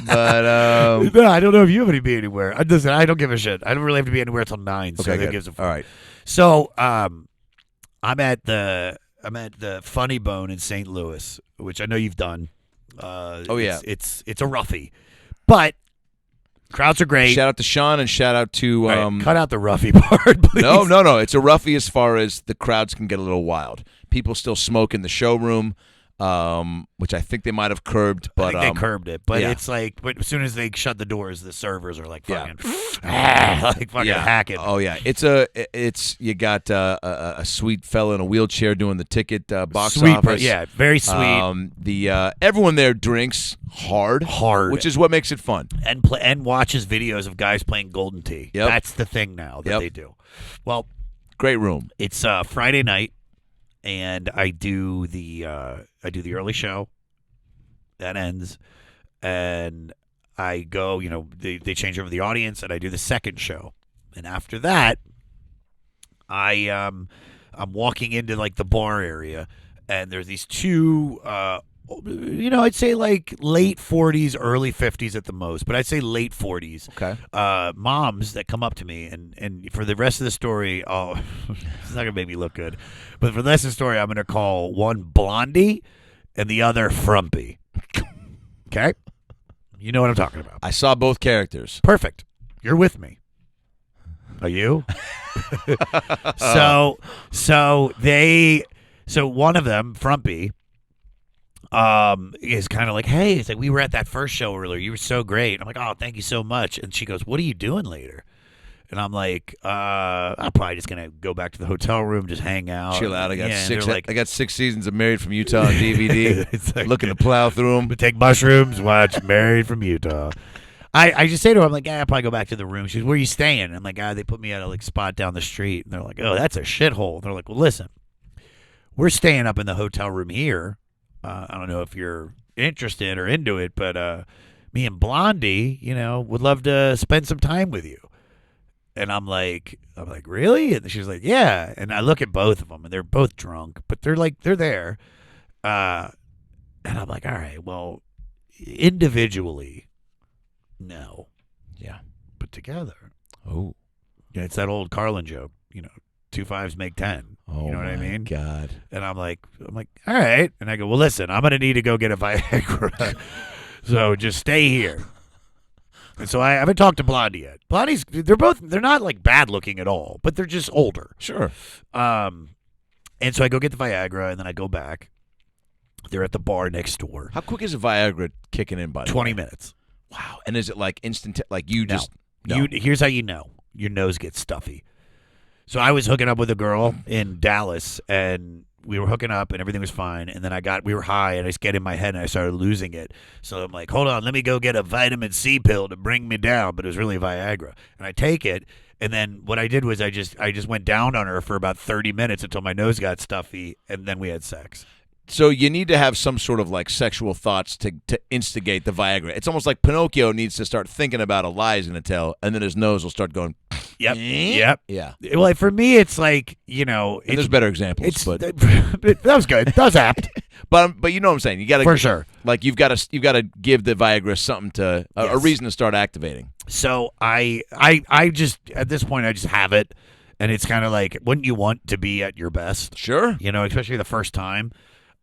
S1: no, I don't know if you have to be anywhere. I don't give a shit. I don't really have to be anywhere until 9. So
S2: okay,
S1: that gives a fuck.
S2: All right.
S1: So I'm at the Funny Bone in St. Louis, which I know you've done. It's a roughie, but crowds are great.
S2: Shout out to Sean and shout out to
S1: right, cut out the roughie part, please.
S2: No. It's a roughie as far as the crowds can get a little wild. People still smoke in the showroom, which I think they might have curbed. But
S1: I think they curbed it. But
S2: yeah.
S1: it's like, but as soon as they shut the doors, the servers are like fucking, hacking.
S2: Oh yeah, it's you got a sweet fella in a wheelchair doing the ticket box office.
S1: Yeah, very sweet.
S2: Everyone there drinks hard, which is what makes it fun.
S1: And watches videos of guys playing Golden Tee.
S2: Yep.
S1: That's the thing now that they do. Well,
S2: great room.
S1: It's Friday night, and I do the early show. That ends, and I go, they change over the audience, and I do the second show. And after that, I'm walking into like the bar area, and there's these two, I'd say like late 40s, early 50s at the most, but I'd say late 40s.
S2: Okay.
S1: Moms that come up to me, and for the rest of the story, it's not gonna make me look good, but for the rest of the story, I'm gonna call one Blondie and the other Frumpy. Okay, you know what I'm talking about.
S2: I saw both characters.
S1: Perfect. You're with me. Are you? So one of them, Frumpy, is kind of like, hey, it's like, we were at that first show earlier. You were so great. I'm like, oh, thank you so much. And she goes, what are you doing later? And I'm like, I'm probably just gonna go back to the hotel room, just hang out,
S2: chill out. I got
S1: I
S2: got 6 seasons of Married from Utah on DVD.
S1: It's like,
S2: looking to plow through them.
S1: Take mushrooms, watch Married from Utah. I just say to her, I'm like, I'll probably go back to the room. She goes, where are you staying? And I'm like, they put me at a like spot down the street. And they're like, oh, that's a shithole. And they're like, well, listen, we're staying up in the hotel room here. I don't know if you're interested or into it, but me and Blondie, would love to spend some time with you. And I'm like, really? And she's like, yeah. And I look at both of them, and they're both drunk, but they're there. And I'm like, all right, well, individually, no.
S2: Yeah.
S1: But together.
S2: Oh.
S1: Yeah, it's that old Carlin joke, 2 5s make 10.
S2: Oh,
S1: you know what I mean?
S2: God.
S1: And I'm like, all right. And I go, well, listen, I'm going to need to go get a Viagra. So just stay here. And so I haven't talked to Blondie yet. They're not like bad looking at all, but they're just older.
S2: Sure.
S1: And so I go get the Viagra, and then I go back. They're at the bar next door.
S2: How quick is a Viagra kicking in, by the way?
S1: 20 minutes.
S2: Wow. And is it like instant? Like you
S1: No.
S2: just. No.
S1: Here's how you know. Your nose gets stuffy. So I was hooking up with a girl in Dallas, and we were hooking up, and everything was fine. And then we were high, and I just get in my head, and I started losing it. So I'm like, hold on, let me go get a vitamin C pill to bring me down. But it was really Viagra. And I take it, and then what I did was I just went down on her for about 30 minutes until my nose got stuffy, and then we had sex.
S2: So you need to have some sort of like sexual thoughts to instigate the Viagra. It's almost like Pinocchio needs to start thinking about a lie he's going to tell, and then his nose will start going.
S1: Yep.
S2: Yeah.
S1: Well, for me, it's like,
S2: there's better examples, but
S1: that was good. That was apt.
S2: but you know what I'm saying. You got to
S1: for sure.
S2: Like you've got to give the Viagra something to a reason to start activating.
S1: So I just at this point I just have it, and it's kind of like, wouldn't you want to be at your best?
S2: Sure.
S1: Especially the first time.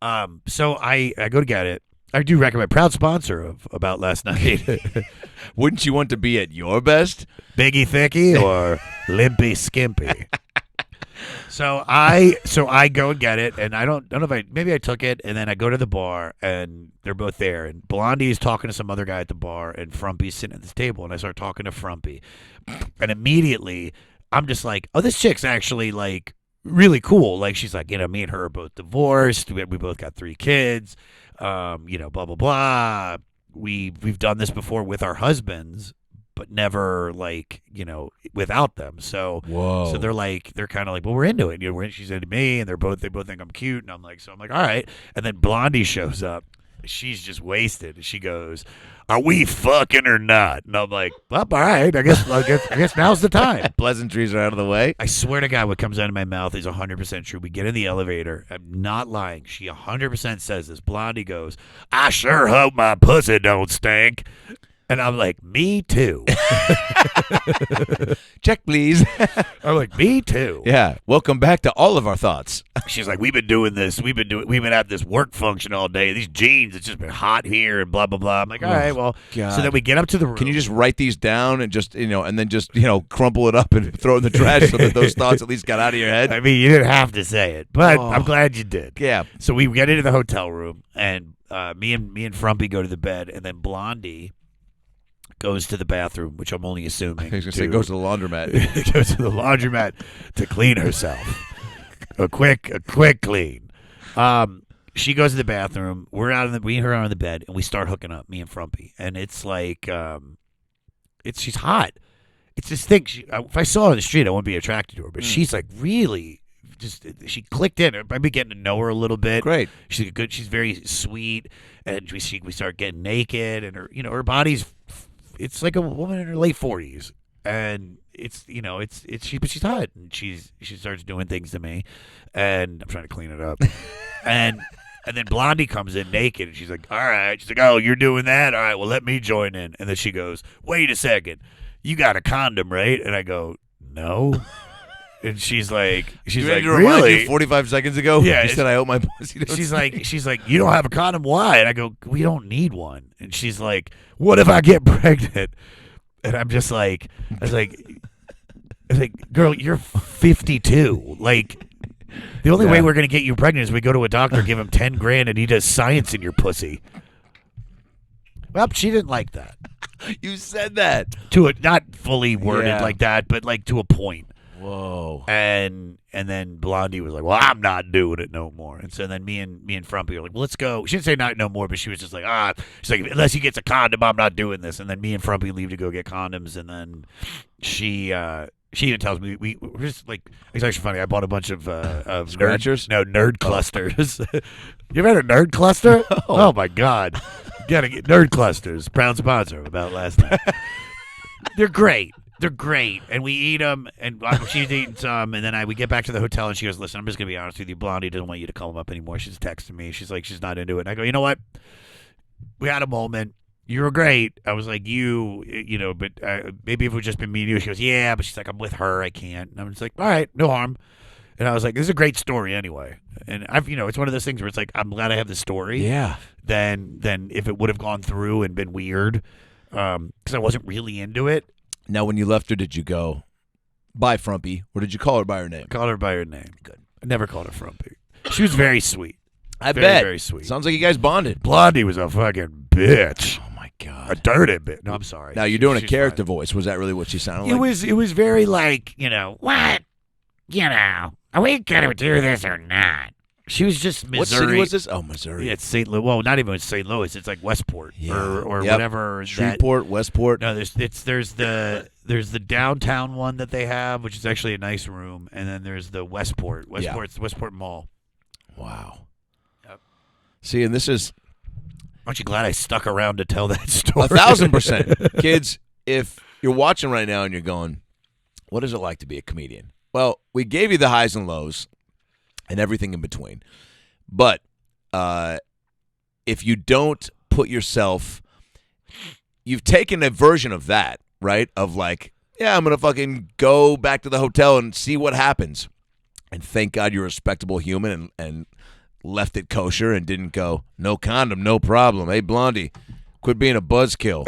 S1: So I go to get it. I do recommend, proud sponsor of About Last Night.
S2: Wouldn't you want to be at your best?
S1: Biggie Thicky or Limpy Skimpy? So I go and get it, and I don't know if maybe I took it, and then I go to the bar, and they're both there, and Blondie's talking to some other guy at the bar, and Frumpy's sitting at this table, and I start talking to Frumpy, and immediately I'm just like, oh, this chick's actually like really cool. Like, she's like, me and her are both divorced. We both got 3 kids. Blah blah blah. We've done this before with our husbands, but never like without them. So
S2: whoa.
S1: So they're kind of like, well, we're into it. She's into me, and they both think I'm cute, and I'm like, all right. And then Blondie shows up. She's just wasted. She goes, are we fucking or not? And I'm like, well, all right. I guess now's the time.
S2: Pleasantries are out of the way.
S1: I swear to God, what comes out of my mouth is 100% true. We get in the elevator. I'm not lying. She 100% says this. Blondie goes, I sure hope my pussy don't stink. And I'm like, me too.
S2: Check, please.
S1: I'm like, me too.
S2: Yeah. Welcome back to all of our thoughts.
S1: She's like, we've been doing this. We've been at this work function all day. These jeans, it's just been hot here and blah, blah, blah. I'm like, all right, well.
S2: God.
S1: So then we get up to the room.
S2: Can you just write these down and just, and then just, crumple it up and throw it in the trash so that those thoughts at least got out of your head?
S1: I mean, you didn't have to say it, but I'm glad you did.
S2: Yeah.
S1: So we get into the hotel room, and me and Frumpy go to the bed, and then Blondie goes to the bathroom, which I'm only assuming.
S2: I was going to say goes to the laundromat.
S1: Goes to the laundromat to clean herself. A quick clean. She goes to the bathroom. We and her are on the bed, and we start hooking up, me and Frumpy. And it's like, she's hot. It's this thing. If I saw her on the street, I wouldn't be attracted to her. But she's like really, she clicked in. I've been getting to know her a little bit.
S2: Great.
S1: She's very sweet, and we start getting naked, and her body's it's like a woman in her late 40s, and but she's hot, and she starts doing things to me, and I'm trying to clean it up, and then Blondie comes in naked, and she's like, all right, she's like, oh, you're doing that, all right, well, let me join in, and then she goes, wait a second, you got a condom, right? And I go, no. And she's like, really?
S2: 45 seconds ago,
S1: yeah,
S2: you said I hope my pussy don't
S1: she's like, you don't have a condom? Why? And I go, we don't need one. And she's like, what if I get pregnant? And I'm just like, I was like, girl, you're 52. Like, the only way we're gonna get you pregnant is we go to a doctor, give him $10,000, and he does science in your pussy. Well, she didn't like that.
S2: You said that
S1: Not fully worded like that, but like to a point.
S2: Whoa.
S1: And then Blondie was like, well, I'm not doing it no more. And so then me and Frumpy were like, well, let's go. She didn't say not no more, but she was just like, she's like, unless he gets a condom, I'm not doing this. And then me and Frumpy leave to go get condoms. And then she even tells me we're just like, it's actually funny. I bought a bunch of
S2: scratchers.
S1: Nerd clusters. You ever had a nerd cluster? Oh my God. You gotta get nerd clusters. Proud sponsor about last night. They're great. They're great, and we eat them, and she's eating some, and then we get back to the hotel, and she goes, listen, I'm just going to be honest with you. Blondie doesn't want you to call him up anymore. She's texting me. She's like, she's not into it. And I go, you know what? We had a moment. You were great. I was like, but maybe if it would just been me and you. She goes, yeah, but she's like, I'm with her. I can't. And I'm just like, all right, no harm. And I was like, this is a great story anyway. And it's one of those things where it's like, I'm glad I have the story.
S2: Yeah.
S1: Than if it would have gone through and been weird, because I wasn't really into it.
S2: Now, when you left her, did you go, bye, Frumpy, or did you call her by her name?
S1: Called her by her name. Good. I never called her Frumpy. She was very sweet.
S2: I
S1: bet.
S2: bet.
S1: Very sweet.
S2: Sounds like you guys bonded.
S1: Blondie was a fucking bitch.
S2: Oh, my God.
S1: A dirty bitch. No, I'm sorry.
S2: Now, you're doing a character voice. Was that really what she sounded like?
S1: It was very like,
S4: what? Are we going to do this or not?
S1: She was just Missouri.
S2: What city was this? Oh, Missouri.
S1: Yeah, it's St. Louis. Well, not even St. Louis. It's like Westport or whatever.
S2: Shreveport, Westport.
S1: No, there's the downtown one that they have, which is actually a nice room, and then there's the Westport. Westport Mall.
S2: Wow.
S1: Yep.
S2: See, and this is.
S1: Aren't you glad I stuck around to tell that story?
S2: 1,000%. Kids, if you're watching right now and you're going, what is it like to be a comedian? Well, we gave you the highs and lows. And everything in between. But if you don't put yourself, you've taken a version of that, right? Of like, yeah, I'm going to fucking go back to the hotel and see what happens. And thank God you're a respectable human and left it kosher and didn't go, no condom, no problem. Hey, Blondie, quit being a buzzkill,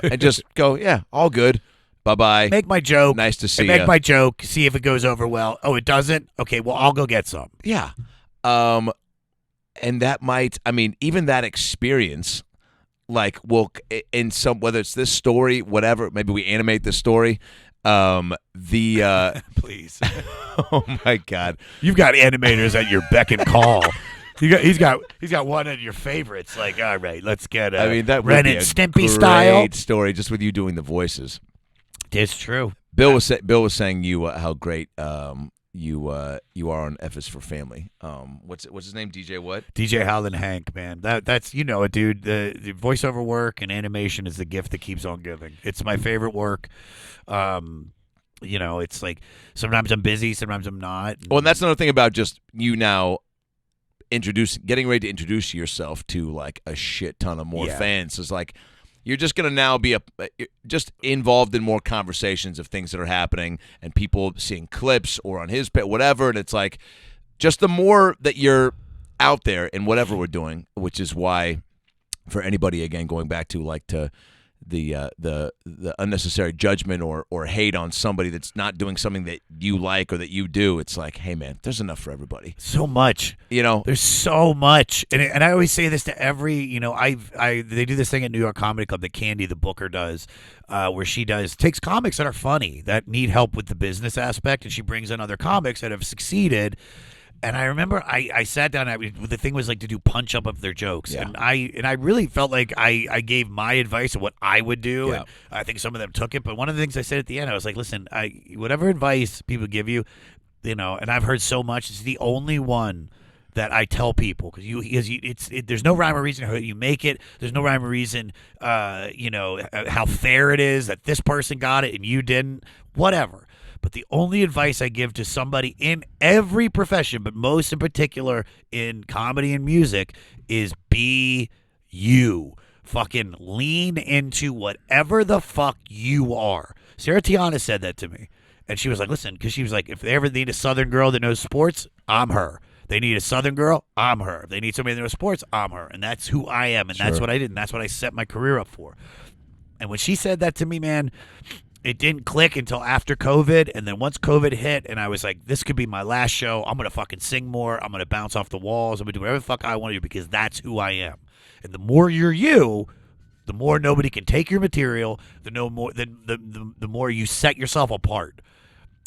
S2: and just go, yeah, all good. Bye-bye.
S1: Make my joke.
S2: Nice to see you.
S1: Make my joke. See if it goes over well. Oh, it doesn't? Okay, well, I'll go get some.
S2: Yeah. And that might, even that experience, like, in some, whether it's this story, whatever, maybe we animate this story,
S1: Please.
S2: Oh, my God.
S1: You've got animators at your beck and call. He's got one of your favorites. Like, all right, let's get
S2: that
S1: Ren and Stimpy style.
S2: Great story, just with you doing the voices.
S1: It's true.
S2: Bill was saying you how great you are on F is for Family. What's his name? DJ what?
S1: DJ Howlin Hank, man. That's it, dude. The voiceover work and animation is the gift that keeps on giving. It's my favorite work. It's like sometimes I'm busy, sometimes I'm not.
S2: Well, and that's another thing about just you now getting ready to introduce yourself to like a shit ton of more fans. Is like. You're just going to now be just involved in more conversations of things that are happening and people seeing clips or on his page, whatever. And it's like just the more that you're out there in whatever we're doing, which is why for anybody, again, going back to like to the unnecessary judgment or hate on somebody that's not doing something that you like or that you do, it's like, hey, man, there's enough for everybody.
S1: So much. There's so much. And I always say this to every, they do this thing at New York Comedy Club that Candy, the booker, does, where she takes comics that are funny, that need help with the business aspect, and she brings in other comics that have succeeded. And I remember I sat down, the thing was like to do punch up of their jokes.
S2: Yeah.
S1: And I really felt like I gave my advice of what I would do.
S2: Yeah.
S1: And I think some of them took it. But one of the things I said at the end, I was like, listen, whatever advice people give you, and I've heard so much, it's the only one that I tell people because there's no rhyme or reason how you make it. There's no rhyme or reason, how fair it is that this person got it and you didn't. Whatever. But the only advice I give to somebody in every profession, but most in particular in comedy and music, is be you. Fucking lean into whatever the fuck you are. Sarah Tiana said that to me. And she was like, listen, because she was like, if they ever need a Southern girl that knows sports, I'm her. They need a Southern girl, I'm her. If they need somebody that knows sports, I'm her. And that's who I am. And that's what I did. And that's what I set my career up for. And when she said that to me, man, it didn't click until after COVID. And then once COVID hit and I was like, this could be my last show. I'm going to fucking sing more. I'm going to bounce off the walls. I'm going to do whatever the fuck I want to do because that's who I am. And the more you're you, the more nobody can take your material, the more you set yourself apart.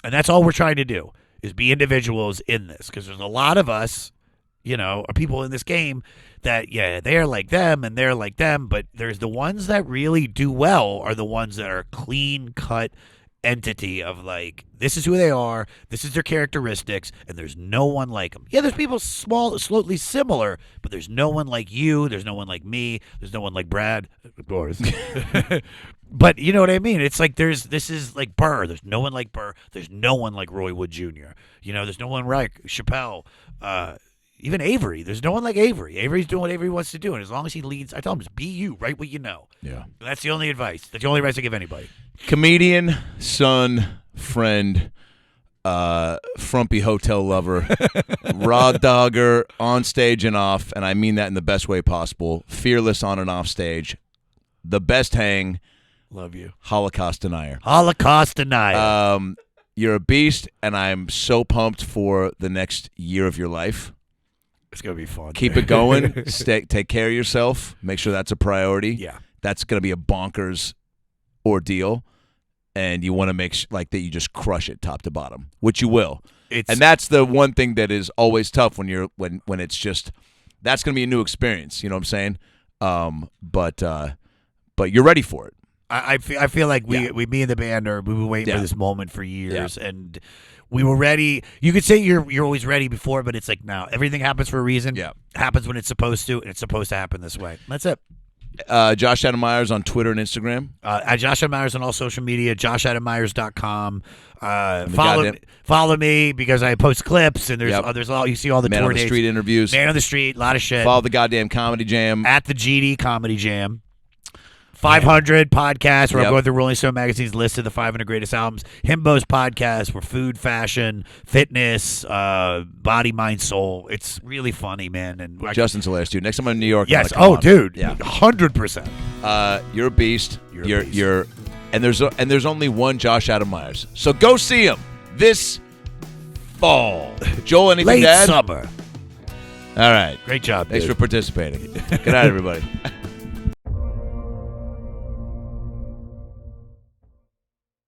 S1: And that's all we're trying to do is be individuals in this because there's a lot of us, are people in this game that, they're like them and they're like them. But there's the ones that really do well are the ones that are clean-cut entity of like, this is who they are, this is their characteristics, and there's no one like them. Yeah, there's people slightly similar, but there's no one like you, there's no one like me, there's no one like Brad, of course. But you know what I mean? It's like this is like Burr. There's no one like Burr. There's no one like Roy Wood Jr. There's no one like Chappelle. Even Avery. There's no one like Avery. Avery's doing what Avery wants to do, and as long as he leads, I tell him, just be you, write what you know.
S2: Yeah.
S1: That's the only advice. That's the only advice I give anybody.
S2: Comedian, son, friend, frumpy hotel lover, raw dogger, on stage and off, and I mean that in the best way possible, fearless on and off stage, the best hang.
S1: Love you.
S2: Holocaust denier.
S1: Holocaust denier.
S2: You're a beast, and I'm so pumped for the next year of your life.
S1: It's going to be fun.
S2: Keep it going. Take care of yourself. Make sure that's a priority.
S1: Yeah.
S2: That's going to be a bonkers ordeal, and you want to make that you just crush it top to bottom, which you will. And that's the one thing that is always tough when it's just that's going to be a new experience. You know what I'm saying? But you're ready for it.
S1: I feel like me and the band we've been waiting for this moment for years, and we were ready. You could say you're always ready before, but it's like now everything happens for a reason. Yeah, happens when it's supposed to, and it's supposed to happen this way. That's it.
S2: Josh Adam Meyers on Twitter and Instagram.
S1: At Josh Adam Meyers on all social media. JoshAdamMyers.com. Follow me because I post clips and there's all you see all the
S2: Man
S1: tour
S2: on the
S1: dates.
S2: Street interviews.
S1: Man on the Street, a lot of shit.
S2: Follow the goddamn Comedy Jam
S1: at the GD Comedy Jam. 500 podcast where I'm going through Rolling Stone magazine's list of the 500 greatest albums. Himbo's podcast where food, fashion, fitness, body, mind, soul. It's really funny, man. And
S2: Justin's hilarious, dude. Next time I'm in New York.
S1: Yes. Oh, dude. Yeah. 100%.
S2: You're a beast.
S1: You're
S2: and there's only one Josh Adam Meyers. So go see him this fall. Joel, anything to add?
S1: Late summer.
S2: All right.
S1: Great job.
S2: Thanks
S1: dude.
S2: for participating. Good night, everybody.